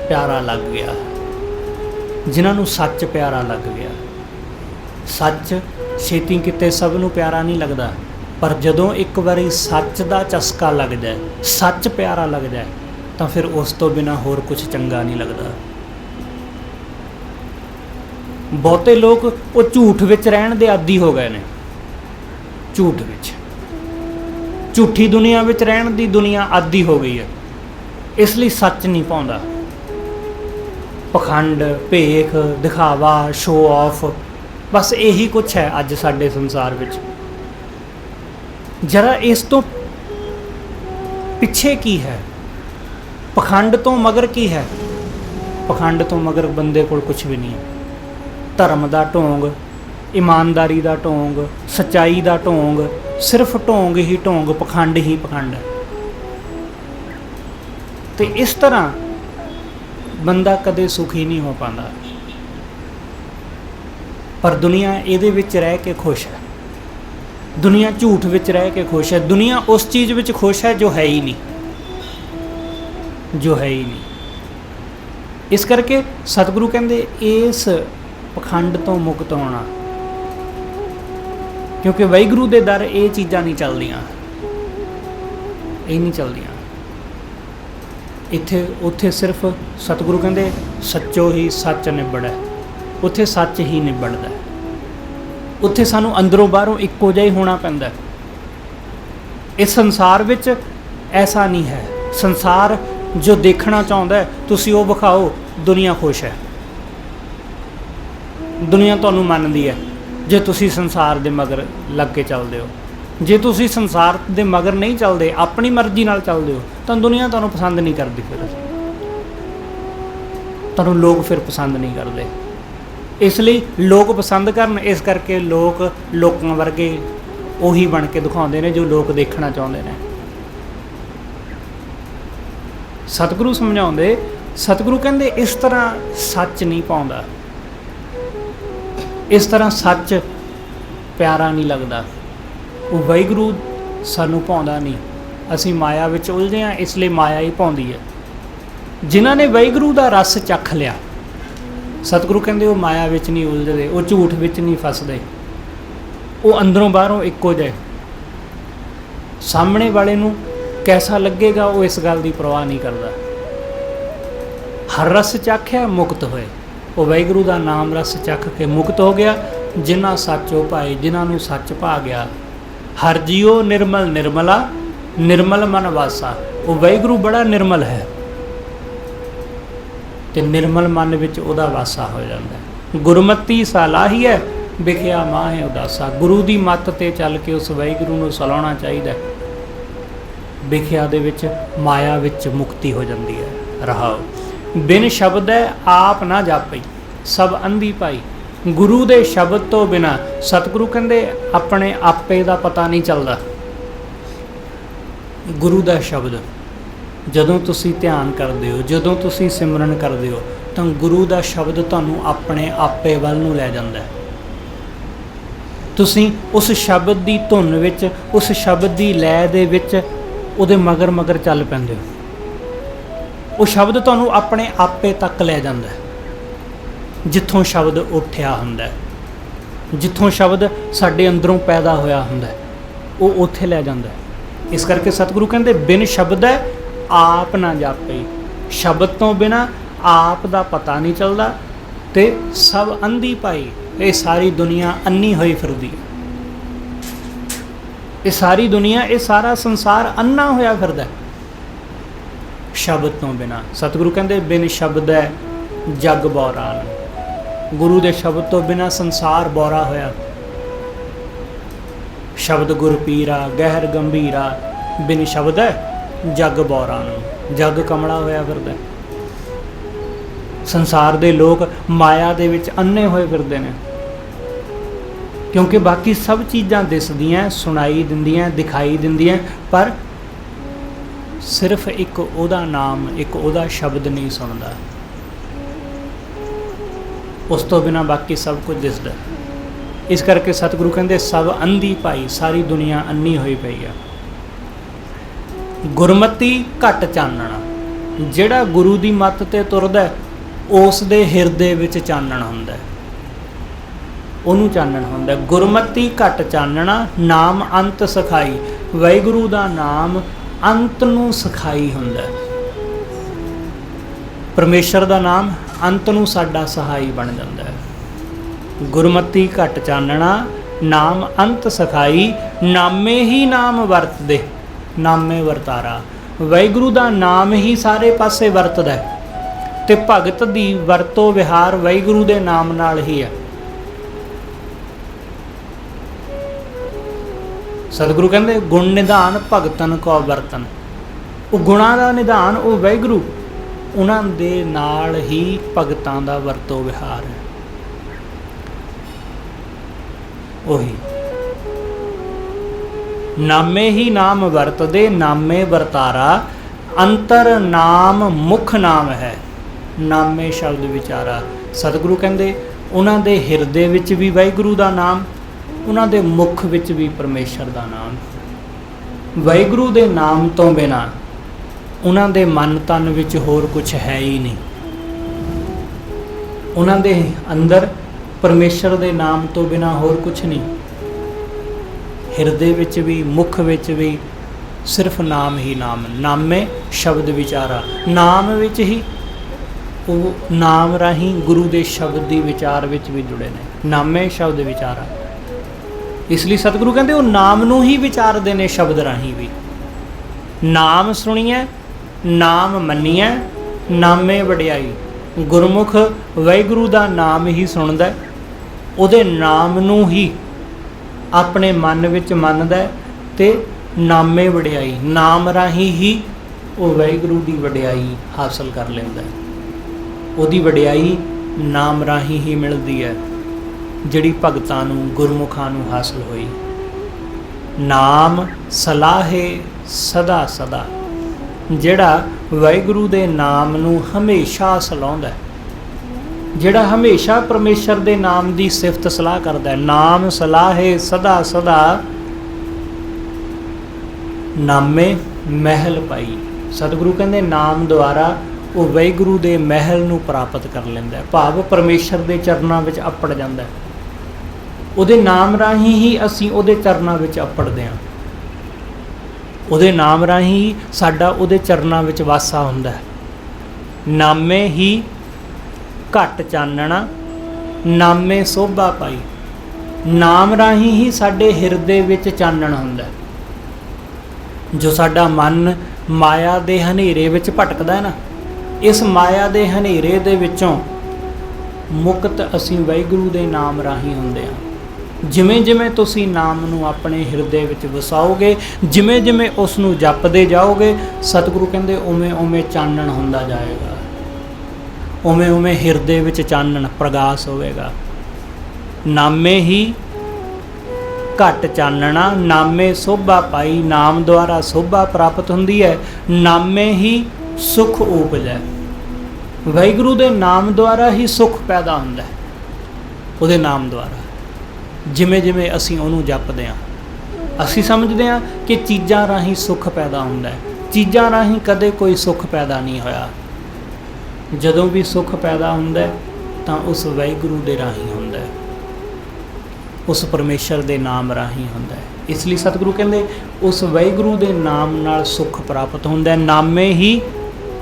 प्यारा लग गया, जिन्हां नूं सच प्यारा लग गया। सच छेती किते सब नूं प्यारा नहीं लगता, पर जदों एक बारी सच का चस्का लग जाए, सच प्यारा लग जाए, तो फिर उस तो बिना होर कुछ चंगा नहीं लगता। बहुते लोग वो झूठ विच रहण दे आदी हो गए ने, झूठ विच, झूठी दुनिया विच रहण दी दुनिया आदी हो गई है। इसलिए सच नहीं पाउंदा, पखंड, भेख, दिखावा, शो ऑफ, बस यही कुछ है अज साडे संसार विच। जरा इस तो पिछे की है, पखंड तो मगर की है। पखंड तो मगर बंदे कोल कुछ भी नहीं है। धर्म का ढोंग, ईमानदारी का ढोंग, सच्चाई का ढोंग, सिर्फ ढोंग ही ढोंग, पखंड ही पखंड। तो इस तरह बंदा कदे सुखी नहीं हो पाता। पर दुनिया ये विच रह के खुश है, दुनिया झूठ विच रह के खुश है, दुनिया उस चीज़ विच खुश है जो है ही नहीं, जो है ही नहीं। इस करके सतगुरु कहंदे इस पखंड तो मुक्त होना, क्योंकि वाहिगुरू दे दर ये चीज़ां नहीं चलदियां, ये नहीं चलदियां। इत्थे उत्थे सिर्फ सतगुरु कहंदे सच्चो ही सच निबड़ै, उत्थे सच ही निबड़दा है। उत्थे सानू अंदरों बाहरों इक्को जिहा ही होना पैंदा है। इस संसार विच ऐसा नहीं है। संसार जो देखना चाहुंदा है तुसीं वो विखाओ, दुनिया खुश है, दुनिया तुहानूं मनदी है जे तुसीं संसार दे मगर लग के चलदे हो। ਜੇ ਤੁਸੀਂ ਸੰਸਾਰ ਦੇ ਮਗਰ ਨਹੀਂ ਚੱਲਦੇ, ਆਪਣੀ ਮਰਜ਼ੀ ਨਾਲ ਚੱਲਦੇ ਹੋ, ਤਾਂ ਦੁਨੀਆ ਤੁਹਾਨੂੰ ਪਸੰਦ ਨਹੀਂ ਕਰਦੀ। ਫਿਰ ਤੁਹਾਨੂੰ ਲੋਕ ਫਿਰ ਪਸੰਦ ਨਹੀਂ ਕਰਦੇ। ਇਸ ਲਈ ਲੋਕ ਪਸੰਦ ਕਰਨ, ਇਸ ਕਰਕੇ ਲੋਕ ਲੋਕਾਂ ਵਰਗੇ ਉਹੀ ਬਣ ਕੇ ਦਿਖਾਉਂਦੇ ਨੇ ਜੋ ਲੋਕ ਦੇਖਣਾ ਚਾਹੁੰਦੇ ਨੇ। ਸਤਿਗੁਰੂ ਸਮਝਾਉਂਦੇ, ਸਤਿਗੁਰੂ ਕਹਿੰਦੇ ਇਸ ਤਰ੍ਹਾਂ ਸੱਚ ਨਹੀਂ ਪਾਉਂਦਾ, ਇਸ ਤਰ੍ਹਾਂ ਸੱਚ ਪਿਆਰਾ ਨਹੀਂ ਲੱਗਦਾ। ਉਹ ਵਾਹਿਗੁਰੂ ਸਾਨੂੰ ਪਾਉਂਦਾ ਨਹੀਂ, ਅਸੀਂ ਮਾਇਆ ਵਿੱਚ ਉਲਝੇ ਹਾਂ, ਇਸ ਲਈ ਮਾਇਆ ਹੀ ਪਾਉਂਦੀ ਹੈ। ਜਿਨ੍ਹਾਂ ਨੇ ਵਾਹਿਗੁਰੂ ਦਾ ਰਸ ਚੱਖ ਲਿਆ, ਸਤਿਗੁਰੂ ਕਹਿੰਦੇ ਉਹ ਮਾਇਆ ਵਿੱਚ ਨਹੀਂ ਉਲਝਦੇ, ਉਹ ਝੂਠ ਵਿੱਚ ਨਹੀਂ ਫਸਦੇ, ਉਹ ਅੰਦਰੋਂ ਬਾਹਰੋਂ ਇੱਕੋ ਜਿਹੇ। ਸਾਹਮਣੇ ਵਾਲੇ ਨੂੰ ਕੈਸਾ ਲੱਗੇਗਾ ਉਹ ਇਸ ਗੱਲ ਦੀ ਪਰਵਾਹ ਨਹੀਂ ਕਰਦਾ। ਹਰ ਰਸ ਚੱਖਿਆ ਮੁਕਤ ਹੋਏ, ਉਹ ਵਾਹਿਗੁਰੂ ਦਾ ਨਾਮ ਰਸ ਚੱਖ ਕੇ ਮੁਕਤ ਹੋ ਗਿਆ। ਜਿਨ੍ਹਾਂ ਸੱਚੋ ਪਾਏ, ਜਿਨ੍ਹਾਂ ਨੂੰ ਸੱਚ ਭਾ ਗਿਆ। ਹਰ ਜੀਓ ਨਿਰਮਲ ਨਿਰਮਲਾ, ਨਿਰਮਲ ਮਨ ਵਾਸਾ। ਉਹ ਵਾਹਿਗੁਰੂ ਬੜਾ ਨਿਰਮਲ ਹੈ ਤੇ ਨਿਰਮਲ ਮਨ ਵਿੱਚ ਉਹਦਾ ਵਾਸਾ ਹੋ ਜਾਂਦਾ। ਗੁਰਮਤੀ ਸਲਾਹੀ ਹੈ, ਵਿਖਿਆ ਮਾਹੇ ਉਦਾਸਾ। ਗੁਰੂ ਦੀ ਮੱਤ ਤੇ ਚੱਲ ਕੇ ਉਸ ਵਾਹਿਗੁਰੂ ਨੂੰ ਸਲਾਉਣਾ ਚਾਹੀਦਾ। ਵਿਖਿਆ ਦੇ ਵਿੱਚ, ਮਾਇਆ ਵਿੱਚ ਮੁਕਤੀ ਹੋ ਜਾਂਦੀ ਹੈ। ਰਹਾਓ ਬਿਨ ਸ਼ਬਦ ਆਪ ਨਾ ਜਾਪਈ, ਸਭ ਅੰਧੀ ਪਾਈ। ਗੁਰੂ ਦੇ ਸ਼ਬਦ ਤੋਂ ਬਿਨਾ, ਸਤਿਗੁਰੂ ਕਹਿੰਦੇ ਆਪਣੇ ਆਪੇ ਦਾ ਪਤਾ ਨਹੀਂ ਚੱਲਦਾ। ਗੁਰੂ ਦਾ ਸ਼ਬਦ ਜਦੋਂ ਤੁਸੀਂ ਧਿਆਨ ਕਰਦੇ ਹੋ, ਜਦੋਂ ਤੁਸੀਂ ਸਿਮਰਨ ਕਰਦੇ ਹੋ, ਤਾਂ ਗੁਰੂ ਦਾ ਸ਼ਬਦ ਤੁਹਾਨੂੰ ਆਪਣੇ ਆਪੇ ਵੱਲ ਨੂੰ ਲੈ ਜਾਂਦਾ ਹੈ। ਤੁਸੀਂ ਉਸ ਸ਼ਬਦ ਦੀ ਧੁਨ ਵਿੱਚ, ਉਸ ਸ਼ਬਦ ਦੀ ਲੈਅ ਦੇ ਵਿੱਚ ਉਹਦੇ ਮਗਰ ਮਗਰ ਚੱਲ ਪੈਂਦੇ ਹੋ। ਉਹ ਸ਼ਬਦ ਤੁਹਾਨੂੰ ਆਪਣੇ ਆਪੇ ਤੱਕ ਲੈ ਜਾਂਦਾ ਹੈ, ਜਿੱਥੋਂ ਸ਼ਬਦ ਉੱਠਿਆ ਹੁੰਦਾ, ਜਿੱਥੋਂ ਸ਼ਬਦ ਸਾਡੇ ਅੰਦਰੋਂ ਪੈਦਾ ਹੋਇਆ ਹੁੰਦਾ, ਉਹ ਉੱਥੇ ਲੈ ਜਾਂਦਾ। ਇਸ ਕਰਕੇ ਸਤਿਗੁਰੂ ਕਹਿੰਦੇ ਬਿਨ ਸ਼ਬਦ ਆਪ ਨਾ ਜਾਪੇ। ਸ਼ਬਦ ਤੋਂ ਬਿਨਾ ਆਪ ਦਾ ਪਤਾ ਨਹੀਂ ਚੱਲਦਾ ਤੇ ਸਭ ਅੰਧੀ ਪਾਈ। ਇਹ ਸਾਰੀ ਦੁਨੀਆ ਅੰਨੀ ਹੋਈ ਫਿਰਦੀ ਹੈ। ਇਹ ਸਾਰੀ ਦੁਨੀਆ, ਇਹ ਸਾਰਾ ਸੰਸਾਰ ਅੰਨਾ ਹੋਇਆ ਫਿਰਦਾ ਸ਼ਬਦ ਤੋਂ ਬਿਨਾ। ਸਤਿਗੁਰੂ ਕਹਿੰਦੇ ਬਿਨ ਸ਼ਬਦ ਹੈ ਜਗ ਬੌਰਾਨ। ਗੁਰੂ ਦੇ ਸ਼ਬਦ ਤੋਂ ਬਿਨਾ ਸੰਸਾਰ ਬੌਰਾ ਹੋਇਆ। ਸ਼ਬਦ ਗੁਰ ਪੀਰਾ ਗਹਿਰ ਗੰਭੀਰਾ, ਬਿਨ ਸ਼ਬਦ ਹੈ ਜਗ ਬੌਰਾਨ। ਜਗ ਕਮਲਾ ਹੋਇਆ ਫਿਰਦਾ। ਸੰਸਾਰ ਦੇ ਲੋਕ ਮਾਇਆ ਦੇ ਵਿੱਚ ਅੰਨੇ ਹੋਏ ਫਿਰਦੇ ਨੇ, ਕਿਉਂਕਿ ਬਾਕੀ ਸਭ ਚੀਜ਼ਾਂ ਦਿਸਦੀਆਂ, ਸੁਣਾਈ ਦਿੰਦੀਆਂ, ਦਿਖਾਈ ਦਿੰਦੀਆਂ, ਪਰ ਸਿਰਫ ਇੱਕ ਉਹਦਾ ਨਾਮ, ਇੱਕ ਉਹਦਾ ਸ਼ਬਦ ਨਹੀਂ ਸੁਣਦਾ। ਉਸ ਤੋਂ ਬਿਨਾਂ ਬਾਕੀ ਸਭ ਕੁਝ ਦਿਸਦਾ। ਇਸ ਕਰਕੇ ਸਤਿਗੁਰੂ ਕਹਿੰਦੇ ਸਭ ਅੰਧੀ ਪਾਈ, ਸਾਰੀ ਦੁਨੀਆ ਅੰਨੀ ਹੋਈ ਪਈ ਆ। ਗੁਰਮਤੀ ਘਟ ਚਾਨਣਾ। ਜਿਹੜਾ ਗੁਰੂ ਦੀ ਮੱਤ ਤੇ ਤੁਰਦਾ, ਉਸ ਦੇ ਹਿਰਦੇ ਵਿੱਚ ਚਾਨਣ ਹੁੰਦਾ, ਉਹਨੂੰ ਚਾਨਣ ਹੁੰਦਾ। ਗੁਰਮਤੀ ਘਟ ਚਾਨਣਾ, ਨਾਮ ਅੰਤ ਸਿਖਾਈ। ਵਾਹਿਗੁਰੂ ਦਾ ਨਾਮ ਅੰਤ ਨੂੰ ਸਿਖਾਈ ਹੁੰਦਾ। ਪਰਮੇਸ਼ਰ ਦਾ ਨਾਮ ਅੰਤ ਨੂੰ ਸਾਡਾ ਸਹਾਈ ਬਣ ਜਾਂਦਾ ਹੈ। ਗੁਰਮਤੀ ਘਟ ਚਾਨਣਾ, ਨਾਮ ਅੰਤ ਸਿਖਾਈ। ਨਾਮੇ ਹੀ ਨਾਮ ਵਰਤਦੇ, ਨਾਮੇ ਵਰਤਾਰਾ। ਵਾਹਿਗੁਰੂ ਦਾ ਨਾਮ ਹੀ ਸਾਰੇ ਪਾਸੇ ਵਰਤਦਾ ਤੇ ਭਗਤ ਦੀ ਵਰਤੋਂ ਵਿਹਾਰ ਵਾਹਿਗੁਰੂ ਦੇ ਨਾਮ ਨਾਲ ਹੀ ਹੈ। ਸਤਿਗੁਰੂ ਕਹਿੰਦੇ ਗੁਣ ਨਿਧਾਨ ਭਗਤਨ ਕੋ ਵਰਤਨ। ਉਹ ਗੁਣਾਂ ਦਾ ਨਿਧਾਨ ਉਹ ਵਾਹਿਗੁਰੂ, ਉਹਨਾਂ ਦੇ ਨਾਲ ਹੀ ਭਗਤਾਂ ਦਾ ਵਰਤੋਂ ਵਿਹਾਰ ਹੈ। ਉਹੀ ਨਾਮੇ ਹੀ ਨਾਮ ਵਰਤਦੇ, ਨਾਮੇ ਵਰਤਾਰਾ। ਅੰਤਰ ਨਾਮ ਮੁੱਖ ਨਾਮ ਹੈ, ਨਾਮੇ ਸ਼ਬਦ ਵਿਚਾਰਾ। ਸਤਿਗੁਰੂ ਕਹਿੰਦੇ ਉਹਨਾਂ ਦੇ ਹਿਰਦੇ ਵਿੱਚ ਵੀ ਵਾਹਿਗੁਰੂ ਦਾ ਨਾਮ, ਉਹਨਾਂ ਦੇ ਮੁੱਖ ਵਿੱਚ ਵੀ ਪਰਮੇਸ਼ਰ ਦਾ ਨਾਮ। ਵਾਹਿਗੁਰੂ ਦੇ ਨਾਮ ਤੋਂ ਬਿਨਾਂ ਉਹਨਾਂ ਦੇ ਮਨ ਤਨ ਵਿੱਚ ਹੋਰ ਕੁਝ ਹੈ ਹੀ ਨਹੀਂ। ਉਹਨਾਂ ਦੇ ਅੰਦਰ ਪਰਮੇਸ਼ਰ ਦੇ ਨਾਮ ਤੋਂ ਬਿਨਾਂ ਹੋਰ ਕੁਝ ਨਹੀਂ। ਹਿਰਦੇ ਵਿੱਚ ਵੀ, ਮੁੱਖ ਵਿੱਚ ਵੀ ਸਿਰਫ ਨਾਮ ਹੀ ਨਾਮ। ਨਾਮੇ ਸ਼ਬਦ ਵਿਚਾਰਾ। ਨਾਮ ਵਿੱਚ ਹੀ, ਉਹ ਨਾਮ ਰਾਹੀਂ ਗੁਰੂ ਦੇ ਸ਼ਬਦ ਦੀ ਵਿਚਾਰ ਵਿੱਚ ਵੀ ਜੁੜੇ ਨੇ। ਨਾਮੇ ਸ਼ਬਦ ਵਿਚਾਰਾ। ਇਸ ਲਈ ਸਤਿਗੁਰੂ ਕਹਿੰਦੇ ਉਹ ਨਾਮ ਨੂੰ ਹੀ ਵਿਚਾਰਦੇ ਨੇ ਸ਼ਬਦ ਰਾਹੀਂ ਵੀ। ਨਾਮ ਸੁਣੀਐ, ਨਾਮ ਮੰਨੀਐ, ਨਾਮੇ ਵਡਿਆਈ। ਗੁਰਮੁਖ ਵਾਹਿਗੁਰੂ ਦਾ ਨਾਮ ਹੀ ਸੁਣਦਾ, ਉਹਦੇ ਨਾਮ ਨੂੰ ਹੀ ਆਪਣੇ ਮਨ ਵਿੱਚ ਮੰਨਦਾ, ਤੇ ਨਾਮੇ ਵਡਿਆਈ, ਨਾਮ ਰਾਹੀਂ ਹੀ ਉਹ ਵਾਹਿਗੁਰੂ ਦੀ ਵਡਿਆਈ ਹਾਸਲ ਕਰ ਲੈਂਦਾ ਹੈ। ਉਹਦੀ ਵਡਿਆਈ ਨਾਮ ਰਾਹੀਂ ਹੀ ਮਿਲਦੀ ਹੈ, ਜਿਹੜੀ ਭਗਤਾਂ ਨੂੰ, ਗੁਰਮੁਖਾਂ ਨੂੰ ਹਾਸਲ ਹੋਈ। ਨਾਮ ਸਲਾਹੇ ਸਦਾ ਸਦਾ, ਜਿਹੜਾ ਵਾਹਿਗੁਰੂ ਦੇ ਨਾਮ ਨੂੰ ਹਮੇਸ਼ਾ ਸਲਾਹੁੰਦਾ, ਜਿਹੜਾ ਹਮੇਸ਼ਾ ਪਰਮੇਸ਼ਰ ਦੇ ਨਾਮ ਦੀ ਸਿਫਤ ਸਲਾਹ ਕਰਦਾ ਹੈ। ਨਾਮ ਸਲਾਹੇ ਸਦਾ ਸਦਾ, ਨਾਮੇ ਮਹਿਲ ਪਾਈ। ਸਤਿਗੁਰੂ ਕਹਿੰਦੇ ਨਾਮ ਦੁਆਰਾ ਉਹ ਵਾਹਿਗੁਰੂ ਦੇ ਮਹਿਲ ਨੂੰ ਪ੍ਰਾਪਤ ਕਰ ਲੈਂਦਾ, ਭਾਵ ਪਰਮੇਸ਼ਰ ਦੇ ਚਰਨਾਂ ਵਿੱਚ ਅੱਪੜ ਜਾਂਦਾ। ਉਹਦੇ ਨਾਮ ਰਾਹੀਂ ਹੀ ਅਸੀਂ ਉਹਦੇ ਚਰਨਾਂ ਵਿੱਚ ਅੱਪੜਦੇ ਹਾਂ, ਉਹਦੇ ਨਾਮ ਰਾਹੀਂ ਸਾਡਾ ਉਹਦੇ ਚਰਨਾਂ ਵਿੱਚ ਵਾਸਾ ਹੁੰਦਾ ਹੈ। ਨਾਮੇ ਹੀ ਘਟ ਚਾਨਣਾ, ਨਾਮੇ ਸੋਭਾ ਪਾਈ। ਨਾਮ ਰਾਹੀਂ ਹੀ ਸਾਡੇ ਹਿਰਦੇ ਵਿੱਚ ਚਾਨਣ ਹੁੰਦਾ। ਜੋ ਸਾਡਾ ਮਨ ਮਾਇਆ ਦੇ ਹਨੇਰੇ ਵਿੱਚ ਭਟਕਦਾ ਹੈ ਨਾ, ਇਸ ਮਾਇਆ ਦੇ ਹਨੇਰੇ ਦੇ ਵਿੱਚੋਂ ਮੁਕਤ ਅਸੀਂ ਵਾਹਿਗੁਰੂ ਦੇ ਨਾਮ ਰਾਹੀਂ ਹੁੰਦੇ ਹਾਂ। ਜਿਵੇਂ ਜਿਵੇਂ ਤੁਸੀਂ ਨਾਮ ਨੂੰ ਆਪਣੇ ਹਿਰਦੇ ਵਿੱਚ ਵਸਾਓਗੇ, ਜਿਵੇਂ ਜਿਵੇਂ ਉਸ ਨੂੰ ਜਪਦੇ ਜਾਓਗੇ, ਸਤਿਗੁਰੂ ਕਹਿੰਦੇ ਉਵੇਂ ਉਵੇਂ ਚਾਨਣ ਹੁੰਦਾ ਜਾਏਗਾ, ਉਵੇਂ ਉਵੇਂ ਹਿਰਦੇ ਵਿੱਚ ਚਾਨਣ ਪ੍ਰਗਾਸ ਹੋਵੇਗਾ। ਨਾਮੇ ਹੀ ਘਟ ਚਾਨਣਾ, ਨਾਮੇ ਸੋਭਾ ਪਾਈ। ਨਾਮ ਦੁਆਰਾ ਸੋਭਾ ਪ੍ਰਾਪਤ ਹੁੰਦੀ ਹੈ, ਨਾਮੇ ਹੀ ਸੁਖ ਉਪਜੈ। ਵਾਹਿਗੁਰੂ ਦੇ ਨਾਮ ਦੁਆਰਾ ਹੀ ਸੁਖ ਪੈਦਾ ਹੁੰਦਾ ਹੈ। ਉਹਦੇ ਨਾਮ ਦੁਆਰਾ ਜਿਵੇਂ ਜਿਵੇਂ ਅਸੀਂ ਉਹਨੂੰ ਜਪਦੇ ਹਾਂ, ਅਸੀਂ ਸਮਝਦੇ ਹਾਂ ਕਿ ਚੀਜ਼ਾਂ ਰਾਹੀਂ ਸੁੱਖ ਪੈਦਾ ਹੁੰਦਾ ਹੈ। ਚੀਜ਼ਾਂ ਰਾਹੀਂ ਕਦੇ ਕੋਈ ਸੁੱਖ ਪੈਦਾ ਨਹੀਂ ਹੋਇਆ। ਜਦੋਂ ਵੀ ਸੁੱਖ ਪੈਦਾ ਹੁੰਦਾ ਤਾਂ ਉਸ ਵਾਹਿਗੁਰੂ ਦੇ ਰਾਹੀਂ ਹੁੰਦਾ ਹੈ, ਉਸ ਪਰਮੇਸ਼ਰ ਦੇ ਨਾਮ ਰਾਹੀਂ ਹੁੰਦਾ ਹੈ। ਇਸ ਲਈ ਸਤਿਗੁਰੂ ਕਹਿੰਦੇ ਉਸ ਵਾਹਿਗੁਰੂ ਦੇ ਨਾਮ ਨਾਲ ਸੁੱਖ ਪ੍ਰਾਪਤ ਹੁੰਦਾ ਹੈ। ਨਾਮੇ ਹੀ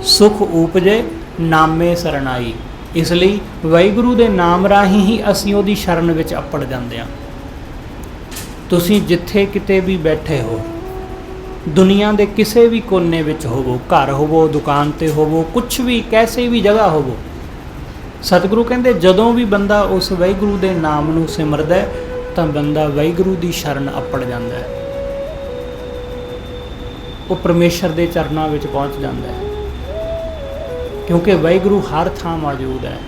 ਸੁਖ ਉਪਜੇ, ਨਾਮੇ ਸਰਣਾਈ। ਇਸ ਲਈ ਵਾਹਿਗੁਰੂ ਦੇ ਨਾਮ ਰਾਹੀਂ ਹੀ ਅਸੀਂ ਉਹਦੀ ਸ਼ਰਨ ਵਿੱਚ ਅੱਪੜ ਜਾਂਦੇ ਹਾਂ। ਤੁਸੀਂ ਜਿੱਥੇ ਕਿਤੇ ਵੀ ਬੈਠੇ ਹੋ, ਦੁਨੀਆ ਦੇ ਕਿਸੇ ਵੀ ਕੋਨੇ ਵਿੱਚ ਹੋਵੋ, ਘਰ ਹੋਵੋ, ਦੁਕਾਨ ਤੇ ਹੋਵੋ, ਕੁਛ ਵੀ ਕੈਸੇ ਵੀ ਜਗ੍ਹਾ ਹੋਵੋ, ਸਤਿਗੁਰੂ ਕਹਿੰਦੇ ਜਦੋਂ ਵੀ ਬੰਦਾ ਉਸ ਵਾਹਿਗੁਰੂ ਦੇ ਨਾਮ ਨੂੰ ਸਿਮਰਦਾ ਤਾਂ ਬੰਦਾ ਵਾਹਿਗੁਰੂ ਦੀ ਸ਼ਰਨ ਅੱਪੜ ਜਾਂਦਾ ਹੈ, ਉਹ ਪਰਮੇਸ਼ਰ ਦੇ ਚਰਨਾਂ ਵਿੱਚ ਪਹੁੰਚ ਜਾਂਦਾ ਹੈ। ਕਿਉਂਕਿ ਵਾਹਿਗੁਰੂ ਹਰ ਥਾਂ ਮੌਜੂਦ ਹੈ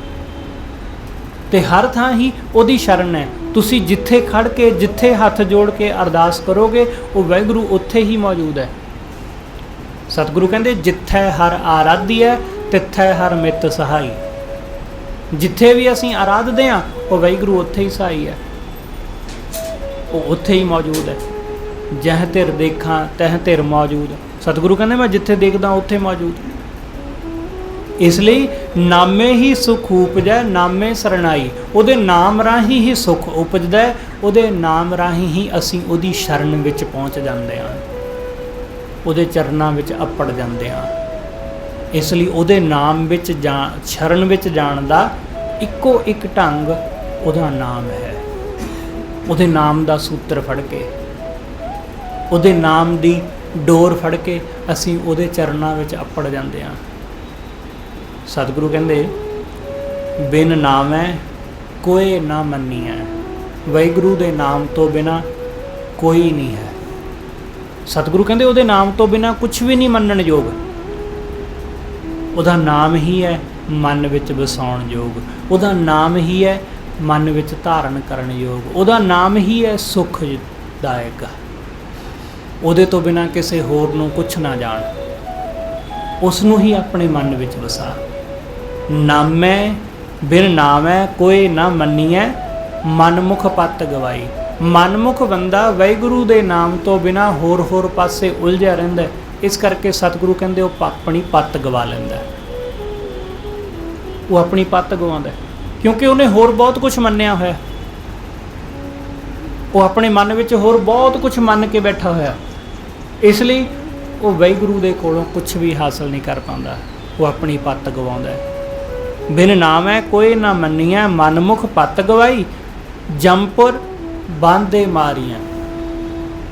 ਤੇ ਹਰ ਥਾਂ ਹੀ ਉਹਦੀ ਸ਼ਰਨ ਹੈ। ਤੁਸੀਂ ਜਿੱਥੇ ਖੜ ਕੇ, ਜਿੱਥੇ ਹੱਥ ਜੋੜ ਕੇ ਅਰਦਾਸ ਕਰੋਗੇ, ਉਹ ਵਾਹਿਗੁਰੂ ਉੱਥੇ ਹੀ ਮੌਜੂਦ ਹੈ। ਸਤਿਗੁਰੂ ਕਹਿੰਦੇ ਜਿੱਥੇ ਹਰ ਆਰਾਧੀ ਹੈ ਤਿੱਥੇ ਹਰ ਮਿੱਤ ਸਹਾਈ। ਜਿੱਥੇ ਵੀ ਅਸੀਂ ਆਰਾਧਦੇ ਹਾਂ ਉਹ ਵਾਹਿਗੁਰੂ ਉੱਥੇ ਹੀ ਸਹਾਈ ਹੈ, ਉਹ ਉੱਥੇ ਹੀ ਮੌਜੂਦ ਹੈ। ਜਹ ਧਿਰ ਦੇਖਾਂ ਤਹ ਧਿਰ ਮੌਜੂਦ। ਸਤਿਗੁਰੂ ਕਹਿੰਦੇ ਮੈਂ ਜਿੱਥੇ ਦੇਖਦਾ ਉੱਥੇ ਮੌਜੂਦ। ਇਸ ਲਈ ਨਾਮੇ ਹੀ ਸੁਖ ਉਪਜੈ, ਨਾਮੇ ਸਰਣਾਈ। ਉਹਦੇ ਨਾਮ ਰਾਹੀਂ ਹੀ ਸੁਖ ਉਪਜਦਾ ਹੈ, ਉਹਦੇ ਨਾਮ ਰਾਹੀਂ ਹੀ ਅਸੀਂ ਉਹਦੀ ਸ਼ਰਨ ਵਿੱਚ ਪਹੁੰਚ ਜਾਂਦੇ ਹਾਂ, ਉਹਦੇ ਚਰਨਾਂ ਵਿੱਚ ਅੱਪੜ ਜਾਂਦੇ ਹਾਂ। ਇਸ ਲਈ ਉਹਦੇ ਨਾਮ ਵਿੱਚ ਸ਼ਰਨ ਵਿੱਚ ਜਾਣ ਦਾ ਇੱਕੋ ਇੱਕ ਢੰਗ ਉਹਦਾ ਨਾਮ ਹੈ। ਉਹਦੇ ਨਾਮ ਦਾ ਸੂਤਰ ਫੜ ਕੇ, ਉਹਦੇ ਨਾਮ ਦੀ ਡੋਰ ਫੜ ਕੇ ਅਸੀਂ ਉਹਦੇ ਚਰਨਾਂ ਵਿੱਚ ਅੱਪੜ ਜਾਂਦੇ ਹਾਂ। ਸਤਿਗੁਰੂ ਕਹਿੰਦੇ ਬਿਨ ਨਾਮੈ ਕੋਇ ਨਾ ਮੰਨੀਐ। ਵਾਹਿਗੁਰੂ ਦੇ ਨਾਮ ਤੋਂ ਬਿਨਾ ਕੋਈ ਨਹੀਂ ਹੈ। ਸਤਿਗੁਰੂ ਕਹਿੰਦੇ ਉਹਦੇ ਨਾਮ ਤੋਂ ਬਿਨਾ ਕੁਝ ਵੀ ਨਹੀਂ ਮੰਨਣ ਯੋਗ। ਉਹਦਾ ਨਾਮ ਹੀ ਹੈ ਮਨ ਵਿੱਚ ਵਸਾਉਣ ਯੋਗ, ਉਹਦਾ ਨਾਮ ਹੀ ਹੈ ਮਨ ਵਿੱਚ ਧਾਰਨ ਕਰਨ ਯੋਗ, ਉਹਦਾ ਨਾਮ ਹੀ ਹੈ ਸੁਖਦਾਇਕ। ਉਹਦੇ ਤੋਂ ਬਿਨਾ ਕਿਸੇ ਹੋਰ ਨੂੰ ਕੁਛ ਨਾ ਜਾਣ, ਉਸ ਨੂੰ ਹੀ ਆਪਣੇ ਮਨ ਵਿੱਚ ਵਸਾ। ਨਾਮੈ ਬਿਨ ਨਾਮੈ ਕੋਈ ਨਾ ਮੰਨੀਐ, ਮਨਮੁਖ ਪੱਤ ਗਵਾਈ। ਮਨਮੁਖ ਬੰਦਾ ਵਾਹਿਗੁਰੂ ਦੇ ਨਾਮ ਤੋਂ ਬਿਨਾ ਹੋਰ ਪਾਸੇ ਉਲਝਿਆ ਰਹਿੰਦਾ। ਇਸ ਕਰਕੇ ਸਤਿਗੁਰੂ ਕਹਿੰਦੇ ਉਹ ਆਪਣੀ ਪੱਤ ਗਵਾ ਲੈਂਦਾ, ਉਹ ਆਪਣੀ ਪੱਤ ਗਵਾਉਂਦਾ, ਕਿਉਂਕਿ ਉਹਨੇ ਹੋਰ ਬਹੁਤ ਕੁਝ ਮੰਨਿਆ ਹੋਇਆ। ਉਹ ਆਪਣੇ ਮਨ ਵਿੱਚ ਹੋਰ ਬਹੁਤ ਕੁਝ ਮੰਨ ਕੇ ਬੈਠਾ ਹੋਇਆ। ਇਸ ਲਈ ਉਹ ਵਾਹਿਗੁਰੂ ਦੇ ਕੋਲੋਂ ਕੁਝ ਵੀ ਹਾਸਲ ਨਹੀਂ ਕਰ ਪਾਉਂਦਾ, ਉਹ ਆਪਣੀ ਪੱਤ ਗਵਾਉਂਦਾ ਹੈ। ਬਿਨ ਨਾਮੈ ਕੋਈ ਨਾ ਮੰਨੀਐ, ਮਨਮੁਖ ਪੱਤ ਗਵਾਈ। ਜੰਪੁਰ ਬਾਂਧੇ ਮਾਰੀਆਂ।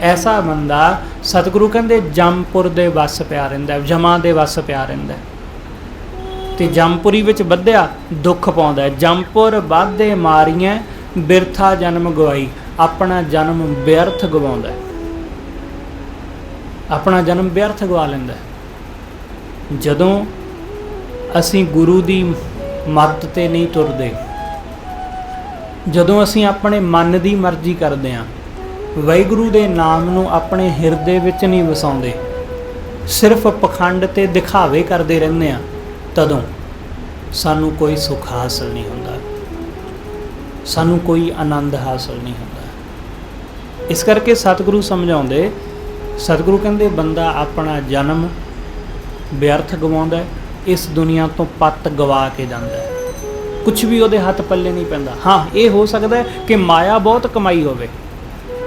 ਐਸਾ ਬੰਦਾ ਸਤਿਗੁਰੂ ਕਹਿੰਦੇ ਜੰਪੁਰ ਦੇ ਵੱਸ ਪਿਆ ਰਹਿੰਦਾ, ਜਮਾਂ ਦੇ ਵੱਸ ਪਿਆ ਰਹਿੰਦਾ ਤੇ ਜੰਪੁਰੀ ਵਿੱਚ ਬੱਧਿਆ ਦੁੱਖ ਪਾਉਂਦਾ। ਜੰਪੁਰ ਬਾਧੇ ਮਾਰੀਆਂ, ਬਿਰਥਾ ਜਨਮ ਗਵਾਈ। ਆਪਣਾ ਜਨਮ ਵਿਅਰਥ ਗਵਾਉਂਦਾ। ਆਪਣਾ ਜਨਮ ਵਿਅਰਥ ਗਵਾ ਲੈਂਦਾ ਹੈ। ਜਦੋਂ ਅਸੀਂ ਗੁਰੂ ਦੀ ਮੱਤ 'ਤੇ ਨਹੀਂ ਤੁਰਦੇ, ਜਦੋਂ ਅਸੀਂ ਆਪਣੇ ਮਨ ਦੀ ਮਰਜ਼ੀ ਕਰਦੇ ਹਾਂ, ਵਾਹਿਗੁਰੂ ਦੇ ਨਾਮ ਨੂੰ ਆਪਣੇ ਹਿਰਦੇ ਵਿੱਚ ਨਹੀਂ ਵਸਾਉਂਦੇ, ਸਿਰਫ ਪਖੰਡ ਤੇ ਦਿਖਾਵੇ ਕਰਦੇ ਰਹਿੰਦੇ ਹਾਂ, ਤਦੋਂ ਸਾਨੂੰ ਕੋਈ ਸੁੱਖ ਹਾਸਲ ਨਹੀਂ ਹੁੰਦਾ, ਸਾਨੂੰ ਕੋਈ ਆਨੰਦ ਹਾਸਲ ਨਹੀਂ ਹੁੰਦਾ। ਇਸ ਕਰਕੇ ਸਤਿਗੁਰੂ ਸਮਝਾਉਂਦੇ, ਸਤਿਗੁਰੂ ਕਹਿੰਦੇ ਬੰਦਾ ਆਪਣਾ ਜਨਮ ਵਿਅਰਥ ਗਵਾਉਂਦਾ, ਇਸ ਦੁਨੀਆ ਤੋਂ ਪੱਤ ਗਵਾ ਕੇ ਜਾਂਦਾ, ਕੁਛ ਵੀ ਉਹਦੇ ਹੱਥ ਪੱਲੇ ਨਹੀਂ ਪੈਂਦਾ। ਹਾਂ, ਇਹ ਹੋ ਸਕਦਾ ਹੈ ਕਿ ਮਾਇਆ ਬਹੁਤ ਕਮਾਈ ਹੋਵੇ,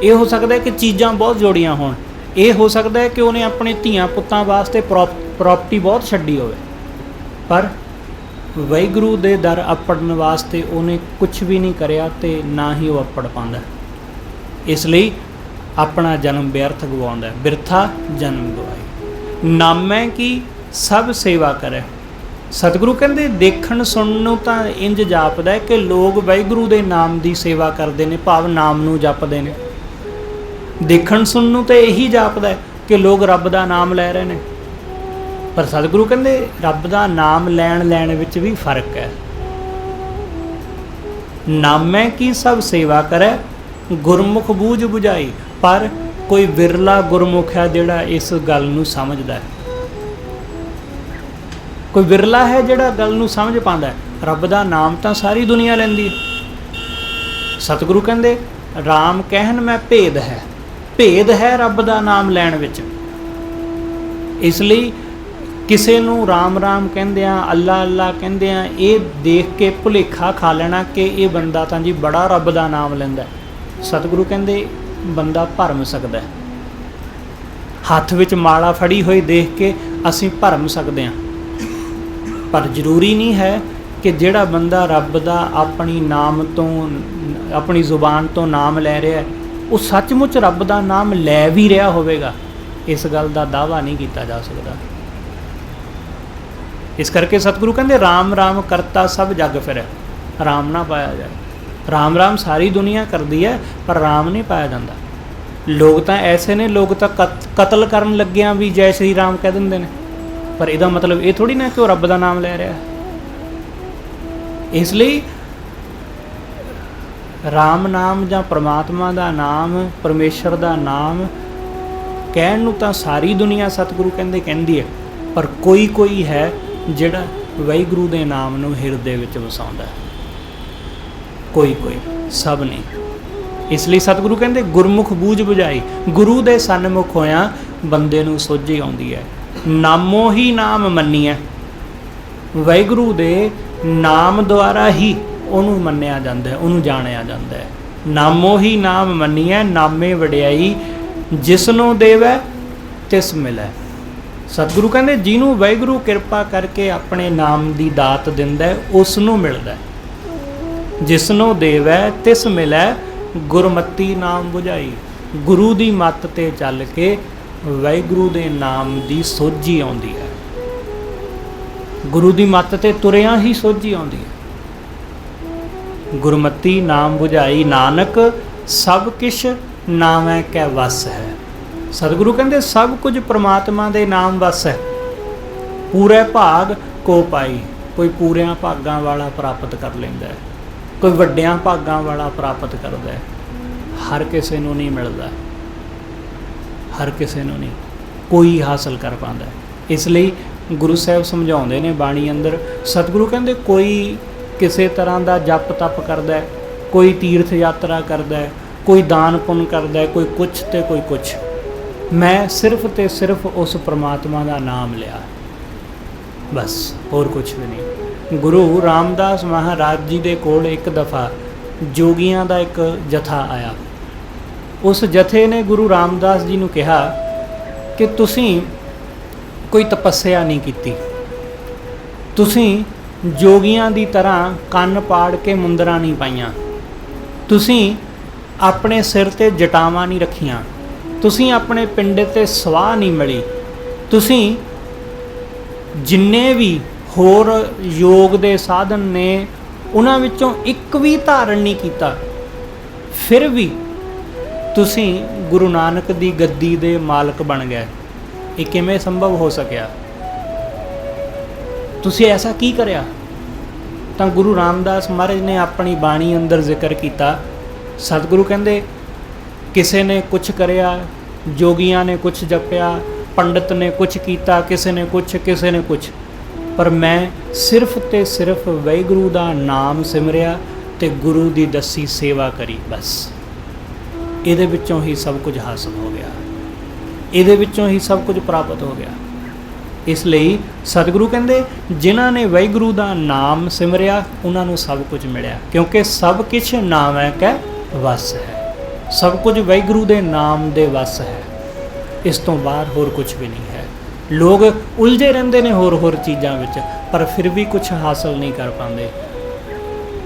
ਇਹ ਹੋ ਸਕਦਾ ਹੈ ਕਿ ਚੀਜ਼ਾਂ ਬਹੁਤ ਜੋੜੀਆਂ ਹੋਣ, ਇਹ ਹੋ ਸਕਦਾ ਹੈ ਕਿ ਉਹਨੇ ਆਪਣੇ ਧੀਆਂ ਪੁੱਤਾਂ ਵਾਸਤੇ ਪ੍ਰੋਪਰਟੀ ਬਹੁਤ ਛੱਡੀ ਹੋਵੇ, ਪਰ ਵਾਹਿਗੁਰੂ ਦੇ ਦਰ ਅੱਪੜਨ ਵਾਸਤੇ ਉਹਨੇ ਕੁਛ ਵੀ ਨਹੀਂ ਕਰਿਆ ਤੇ ਨਾ ਹੀ ਉਹ ਅੱਪੜ ਪਾਉਂਦਾ। ਇਸ ਲਈ ਆਪਣਾ ਜਨਮ ਵਿਅਰਥ ਗਵਾਉਂਦਾ, ਬਿਰਥਾ ਜਨਮ ਗਵਾਏ। ਨਾਮੈ ਕੀ ਸਭ ਸੇਵਾ ਕਰੇ। ਸਤਿਗੁਰੂ ਕਹਿੰਦੇ ਦੇਖਣ ਸੁਣਨ ਨੂੰ ਤਾਂ ਇੰਜ ਜਾਪਦਾ ਹੈ ਕਿ ਲੋਕ ਵਾਹਿਗੁਰੂ ਦੇ ਨਾਮ ਦੀ ਸੇਵਾ ਕਰਦੇ ਨੇ, ਭਾਵ ਨਾਮ ਨੂੰ ਜਪਦੇ ਨੇ। ਦੇਖਣ ਸੁਣਨ ਨੂੰ ਤਾਂ ਇਹੀ ਜਾਪਦਾ ਹੈ ਕਿ ਲੋਕ ਰੱਬ ਦਾ ਨਾਮ ਲੈ ਰਹੇ ਨੇ, ਪਰ ਸਤਿਗੁਰੂ ਕਹਿੰਦੇ ਰੱਬ ਦਾ ਨਾਮ ਲੈਣ ਵਿੱਚ ਵੀ ਫਰਕ ਹੈ। ਨਾਮੈ ਕੀ ਸਭ ਸੇਵਾ ਕਰੇ, ਗੁਰਮੁਖ ਬੂਝ ਬੁਝਾਈ। ਪਰ ਕੋਈ ਵਿਰਲਾ ਗੁਰਮੁਖ ਹੈ ਜਿਹੜਾ ਇਸ ਗੱਲ ਨੂੰ ਸਮਝਦਾ ਹੈ, ਕੋਈ ਵਿਰਲਾ ਹੈ ਜਿਹੜਾ ਗੱਲ ਨੂੰ ਸਮਝ ਪਾਉਂਦਾ ਹੈ। ਰੱਬ ਦਾ ਨਾਮ ਤਾਂ ਸਾਰੀ ਦੁਨੀਆ ਲੈਂਦੀ ਹੈ। ਸਤਿਗੁਰੂ ਕਹਿੰਦੇ ਰਾਮ ਕਹਿਣ ਮੈਂ ਭੇਦ ਹੈ, ਭੇਦ ਹੈ ਰੱਬ ਦਾ ਨਾਮ ਲੈਣ ਵਿੱਚ। ਇਸ ਲਈ ਕਿਸੇ ਨੂੰ ਰਾਮ ਰਾਮ ਕਹਿੰਦਿਆਂ, ਅੱਲਾ ਅੱਲਾ ਕਹਿੰਦਿਆਂ ਇਹ ਦੇਖ ਕੇ ਭੁਲੇਖਾ ਖਾ ਲੈਣਾ ਕਿ ਇਹ ਬੰਦਾ ਤਾਂ ਜੀ ਬੜਾ ਰੱਬ ਦਾ ਨਾਮ ਲੈਂਦਾ। ਸਤਿਗੁਰੂ ਕਹਿੰਦੇ ਬੰਦਾ ਭਰਮ ਸਕਦਾ, ਹੱਥ ਵਿੱਚ ਮਾਲਾ ਫੜੀ ਹੋਈ ਦੇਖ ਕੇ ਅਸੀਂ ਭਰਮ ਸਕਦੇ ਹਾਂ, ਪਰ ਜ਼ਰੂਰੀ ਨਹੀਂ ਹੈ ਕਿ ਜਿਹੜਾ ਬੰਦਾ ਰੱਬ ਦਾ ਆਪਣੀ ਨਾਮ ਤੋਂ, ਆਪਣੀ ਜ਼ੁਬਾਨ ਤੋਂ ਨਾਮ ਲੈ ਰਿਹਾ ਉਹ ਸੱਚਮੁੱਚ ਰੱਬ ਦਾ ਨਾਮ ਲੈ ਵੀ ਰਿਹਾ ਹੋਵੇਗਾ। ਇਸ ਗੱਲ ਦਾ ਦਾਅਵਾ ਨਹੀਂ ਕੀਤਾ ਜਾ ਸਕਦਾ। ਇਸ ਕਰਕੇ ਸਤਿਗੁਰੂ ਕਹਿੰਦੇ ਰਾਮ ਰਾਮ ਕਰਤਾ ਸਭ ਜਗ ਫਿਰੈ, ਰਾਮ ਨਾ ਪਾਇਆ ਜਾਏ। ਰਾਮ ਰਾਮ ਸਾਰੀ ਦੁਨੀਆ ਕਰਦੀ ਹੈ, ਪਰ ਰਾਮ ਨਹੀਂ ਪਾਇਆ ਜਾਂਦਾ। ਲੋਕ ਤਾਂ ਐਸੇ ਨੇ, ਲੋਕ ਤਾਂ ਕਤਲ ਕਰਨ ਲੱਗਿਆਂ ਵੀ ਜੈ ਸ਼੍ਰੀ ਰਾਮ ਕਹਿ ਦਿੰਦੇ ਨੇ, ਪਰ ਇਹਦਾ ਮਤਲਬ ਇਹ ਥੋੜ੍ਹੀ ਨਾ ਕਿ ਉਹ ਰੱਬ ਦਾ ਨਾਮ ਲੈ ਰਿਹਾ। ਇਸ ਲਈ ਰਾਮ ਨਾਮ ਜਾਂ ਪ੍ਰਮਾਤਮਾ ਦਾ ਨਾਮ, ਪਰਮੇਸ਼ਰ ਦਾ ਨਾਮ ਕਹਿਣ ਨੂੰ ਤਾਂ ਸਾਰੀ ਦੁਨੀਆ ਸਤਿਗੁਰੂ ਕਹਿੰਦੇ ਕਹਿੰਦੀ ਹੈ, ਪਰ ਕੋਈ ਹੈ ਜਿਹੜਾ ਵਾਹਿਗੁਰੂ ਦੇ ਨਾਮ ਨੂੰ ਹਿਰਦੇ ਵਿੱਚ ਵਸਾਉਂਦਾ, ਕੋਈ ਸਭ ਨਹੀਂ। ਇਸ ਲਈ ਸਤਿਗੁਰੂ ਕਹਿੰਦੇ ਗੁਰਮੁਖ ਬੂਝ ਬੁਝਾਈ। ਗੁਰੂ ਦੇ ਸਨਮੁਖ ਹੋਇਆਂ ਬੰਦੇ ਨੂੰ ਸੋਝੀ ਆਉਂਦੀ ਹੈ। ਨਾਮੋ ਹੀ ਨਾਮ ਮੰਨੀਐ, ਵਾਹਿਗੁਰੂ ਦੇ ਨਾਮ ਦੁਆਰਾ ਹੀ ਉਹਨੂੰ ਮੰਨਿਆ ਜਾਂਦਾ ਹੈ, ਉਹਨੂੰ ਜਾਣਿਆ ਜਾਂਦਾ ਹੈ। ਨਾਮੋ ਹੀ ਨਾਮ ਮੰਨੀਐ, ਨਾਮੇ ਵਡਿਆਈ ਜਿਸ ਨੂੰ ਦੇਵੈ ਤਿਸ ਮਿਲੈ। ਸਤਿਗੁਰੂ ਕਹਿੰਦੇ ਜਿਹਨੂੰ ਵਾਹਿਗੁਰੂ ਕਿਰਪਾ ਕਰਕੇ ਆਪਣੇ ਨਾਮ ਦੀ ਦਾਤ ਦਿੰਦਾ ਉਸ ਨੂੰ ਮਿਲਦਾ, ਜਿਸ ਨੂੰ ਦੇਵੈ ਤਿਸ ਮਿਲੈ, ਗੁਰਮਤੀ ਨਾਮ ਬੁਝਾਈ। ਗੁਰੂ ਦੀ ਮੱਤ 'ਤੇ ਚੱਲ ਕੇ ਵਾਹਿਗੁਰੂ ਦੇ ਨਾਮ ਦੀ ਸੋਝੀ ਆਉਂਦੀ ਹੈ, ਗੁਰੂ ਦੀ ਮੱਤ 'ਤੇ ਤੁਰਿਆਂ ਹੀ ਸੋਝੀ ਆਉਂਦੀ ਹੈ। ਗੁਰਮਤੀ ਨਾਮ ਬੁਝਾਈ, ਨਾਨਕ ਸਭ ਕਿਛ ਨਾਮੈ ਕੈ ਵਸ ਹੈ। ਸਤਿਗੁਰੂ ਕਹਿੰਦੇ ਸਭ ਕੁਝ ਪ੍ਰਮਾਤਮਾ ਦੇ ਨਾਮ ਵਸ ਹੈ। ਪੂਰੇ ਭਾਗ ਕੋ ਪਾਈ, ਕੋਈ ਪੂਰਿਆਂ ਭਾਗਾਂ ਵਾਲਾ ਪ੍ਰਾਪਤ ਕਰ ਲੈਂਦਾ ਹੈ, ਕੋਈ ਵੱਡਿਆਂ ਭਾਗਾਂ ਵਾਲਾ ਪ੍ਰਾਪਤ ਕਰਦਾ ਹੈ। ਹਰ ਕਿਸੇ ਨੂੰ ਨਹੀਂ ਮਿਲਦਾ, ਹਰ ਕਿਸੇ ਨੂੰ ਨਹੀਂ ਕੋਈ ਹਾਸਲ ਕਰ ਪਾਉਂਦਾ। ਇਸ ਲਈ ਗੁਰੂ ਸਾਹਿਬ ਸਮਝਾਉਂਦੇ ਨੇ ਬਾਣੀ ਅੰਦਰ, ਸਤਿਗੁਰੂ ਕਹਿੰਦੇ ਕੋਈ ਕਿਸੇ ਤਰ੍ਹਾਂ ਦਾ ਜਪ ਤਪ ਕਰਦਾ, ਕੋਈ ਤੀਰਥ ਯਾਤਰਾ ਕਰਦਾ, ਕੋਈ ਦਾਨ ਪੁੰਨ ਕਰਦਾ, ਕੋਈ ਕੁਛ ਤੇ ਕੋਈ ਕੁਛ, ਮੈਂ ਸਿਰਫ ਤੇ ਸਿਰਫ ਉਸ ਪ੍ਰਮਾਤਮਾ ਦਾ ਨਾਮ ਲਿਆ, ਬਸ ਹੋਰ ਕੁਛ ਵੀ ਨਹੀਂ। ਗੁਰੂ ਰਾਮਦਾਸ ਮਹਾਰਾਜ ਜੀ ਦੇ ਕੋਲ ਇੱਕ ਦਫਾ ਜੋਗੀਆਂ ਦਾ ਇੱਕ ਜਥਾ ਆਇਆ। ਉਸ ਜਥੇ ਨੇ ਗੁਰੂ ਰਾਮਦਾਸ ਜੀ ਨੂੰ ਕਿਹਾ ਕਿ ਤੁਸੀਂ ਕੋਈ ਤਪੱਸਿਆ ਨਹੀਂ ਕੀਤੀ, ਤੁਸੀਂ ਜੋਗੀਆਂ ਦੀ ਤਰ੍ਹਾਂ ਕੰਨ ਪਾੜ ਕੇ ਮੁੰਦਰਾਂ ਨਹੀਂ ਪਾਈਆਂ, ਤੁਸੀਂ ਆਪਣੇ ਸਿਰ 'ਤੇ ਜਟਾਵਾਂ ਨਹੀਂ ਰੱਖੀਆਂ, ਤੁਸੀਂ ਆਪਣੇ ਪਿੰਡੇ 'ਤੇ ਸਵਾਹ ਨਹੀਂ ਮਲੀ, ਤੁਸੀਂ ਜਿੰਨੇ ਵੀ ਹੋਰ ਯੋਗ ਦੇ ਸਾਧਨ ਨੇ ਉਹਨਾਂ ਵਿੱਚੋਂ ਇੱਕ ਵੀ ਧਾਰਨ ਨਹੀਂ ਕੀਤਾ, ਫਿਰ ਵੀ ਤੁਸੀਂ ਗੁਰੂ ਨਾਨਕ ਦੀ ਗੱਦੀ ਦੇ ਮਾਲਕ ਬਣ ਗਏ। ਇਹ ਕਿਵੇਂ ਸੰਭਵ ਹੋ ਸਕਿਆ? ਤੁਸੀਂ ਐਸਾ ਕੀ ਕਰਿਆ? ਤਾਂ ਗੁਰੂ ਰਾਮਦਾਸ ਮਹਾਰਾਜ ਨੇ ਆਪਣੀ ਬਾਣੀ ਅੰਦਰ ਜ਼ਿਕਰ ਕੀਤਾ। ਸਤਿਗੁਰੂ ਕਹਿੰਦੇ ਕਿਸੇ ਨੇ ਕੁਛ ਕਰਿਆ, ਜੋਗੀਆਂ ਨੇ ਕੁਛ ਜਪਿਆ, ਪੰਡਤ ਨੇ ਕੁਛ ਕੀਤਾ, ਕਿਸੇ ਨੇ ਕੁਛ, ਪਰ ਮੈਂ ਸਿਰਫ ਤੇ ਸਿਰਫ ਵਾਹਿਗੁਰੂ ਦਾ ਨਾਮ ਸਿਮਰਿਆ ਤੇ ਗੁਰੂ ਦੀ ਦੱਸੀ ਸੇਵਾ ਕਰੀ, ਬਸ। ਇਹਦੇ ਵਿੱਚੋਂ ਹੀ ਸਭ ਕੁਝ ਹਾਸਲ ਹੋ ਗਿਆ, ਇਹਦੇ ਵਿੱਚੋਂ ਹੀ ਸਭ ਕੁਝ ਪ੍ਰਾਪਤ ਹੋ ਗਿਆ। ਇਸ ਲਈ ਸਤਿਗੁਰੂ ਕਹਿੰਦੇ ਜਿਨ੍ਹਾਂ ਨੇ ਵਾਹਿਗੁਰੂ ਦਾ ਨਾਮ ਸਿਮਰਿਆ ਉਹਨਾਂ ਨੂੰ ਸਭ ਕੁਝ ਮਿਲਿਆ, ਕਿਉਂਕਿ ਸਭ ਕੁਛ ਨਾਮ ਹੈ ਕੈ ਵਸ ਹੈ। ਸਭ ਕੁਝ ਵਾਹਿਗੁਰੂ ਦੇ ਨਾਮ ਦੇ ਵਸ ਹੈ, ਇਸ ਤੋਂ ਬਾਹਰ ਹੋਰ ਕੁਝ ਵੀ ਨਹੀਂ ਹੈ। ਲੋਕ ਉਲਝੇ ਰਹਿੰਦੇ ਨੇ ਹੋਰ ਚੀਜ਼ਾਂ ਵਿੱਚ, ਪਰ ਫਿਰ ਵੀ ਕੁਝ ਹਾਸਲ ਨਹੀਂ ਕਰ ਪਾਉਂਦੇ।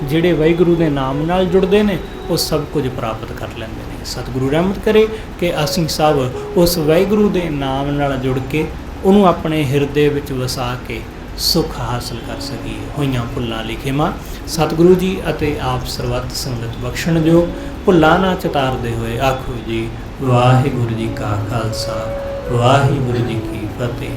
ਜਿਹੜੇ ਵਾਹਿਗੁਰੂ ਦੇ ਨਾਮ ਨਾਲ ਜੁੜਦੇ ਨੇ ਉਹ ਸਭ ਕੁਝ ਪ੍ਰਾਪਤ ਕਰ ਲੈਂਦੇ ਨੇ। ਸਤਿਗੁਰੂ ਰਹਿਮਤ ਕਰੇ ਕਿ ਅਸੀਂ ਸਭ ਉਸ ਵਾਹਿਗੁਰੂ ਦੇ ਨਾਮ ਨਾਲ ਜੁੜ ਕੇ ਉਹਨੂੰ ਆਪਣੇ ਹਿਰਦੇ ਵਿੱਚ ਵਸਾ ਕੇ ਸੁੱਖ ਹਾਸਲ ਕਰ ਸਕੀਏ। ਹੋਈਆਂ ਭੁੱਲਾਂ ਲਈ ਖਿਮਾ ਸਤਿਗੁਰੂ ਜੀ ਅਤੇ ਆਪ ਸਰਬੱਤ ਸੰਗਤ ਬਖਸ਼ਣ ਜੋ। ਭੁੱਲਾਂ ਨਾ ਚਤਾਰਦੇ ਹੋਏ ਆਖੋ ਜੀ ਵਾਹਿਗੁਰੂ ਜੀ ਕਾ ਖਾਲਸਾ ਵਾਹਿਗੁਰੂ ਜੀ ਕੀ ਫਤਿਹ।